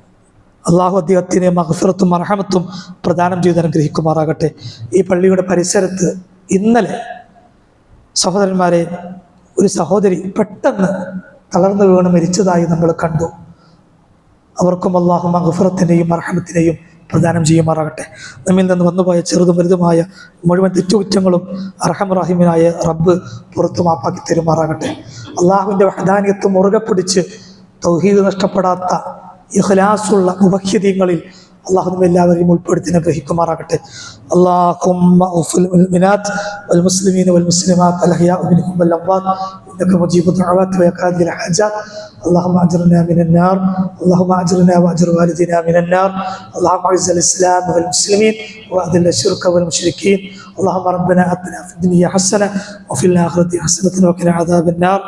അള്ളാഹു അദ്ദേഹത്തിന് മഗ്ഫിറത്തും മർഹമത്തും പ്രദാനം ചെയ്ത് അനുഗ്രഹിക്കുമാറാകട്ടെ. ഈ പള്ളിയുടെ പരിസരത്ത് ഇന്നലെ സഹോദരന്മാരെ ഒരു സഹോദരി പെട്ടെന്ന് തളർന്നു വീണ് മരിച്ചതായി നമ്മൾ കണ്ടു. അവർക്കും അള്ളാഹു മഗ്ഫിറത്തിനെയും മർഹമത്തിനെയും പ്രദാനം ചെയ്യുമാറാകട്ടെ. നമ്മിൽ നിന്ന് വന്നുപോയ ചെറുതും വലുതുമായ മുഴുവൻ തെറ്റുകുറ്റങ്ങളും അർഹമുറാഹിമീനായ റബ്ബ് പുറത്തു മാപ്പാക്കി തരുമാറാകട്ടെ. അള്ളാഹുവിൻ്റെ വഹദാനിയത്ത് മുറുകെ പിടിച്ച് തൗഹീദ് നഷ്ടപ്പെടാത്ത ഇഖ്ലാസുള്ള മുവഹ്ഹിദീങ്ങളിൽ അള്ളാഹു നമ്മെ എല്ലാവരെയും ഉൾപ്പെടുത്തി അനുഗ്രഹിക്കുമാറാകട്ടെ. اللهم اغفر للمؤمنات والمسلمين والمسلمات الاحياء منهم والاموات انك مجيب الدعوات ويا قاضي الحاجات. اللهم اجرنا من النار، اللهم اجرنا واجر والدينا من النار. اللهم اعز الاسلام والمسلمين واذل الشرك والمشركين. اللهم ربنا اتنا في الدنيا حسنه وفي الاخره حسنه وقنا عذاب النار.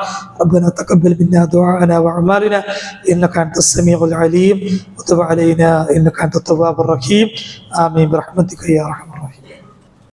ربنا تقبل منا دعاءنا واعمالنا انك انت السميع العليم وتب علينا انك انت التواب الرحيم. آمين برحمتك يا أرحم الراحمين.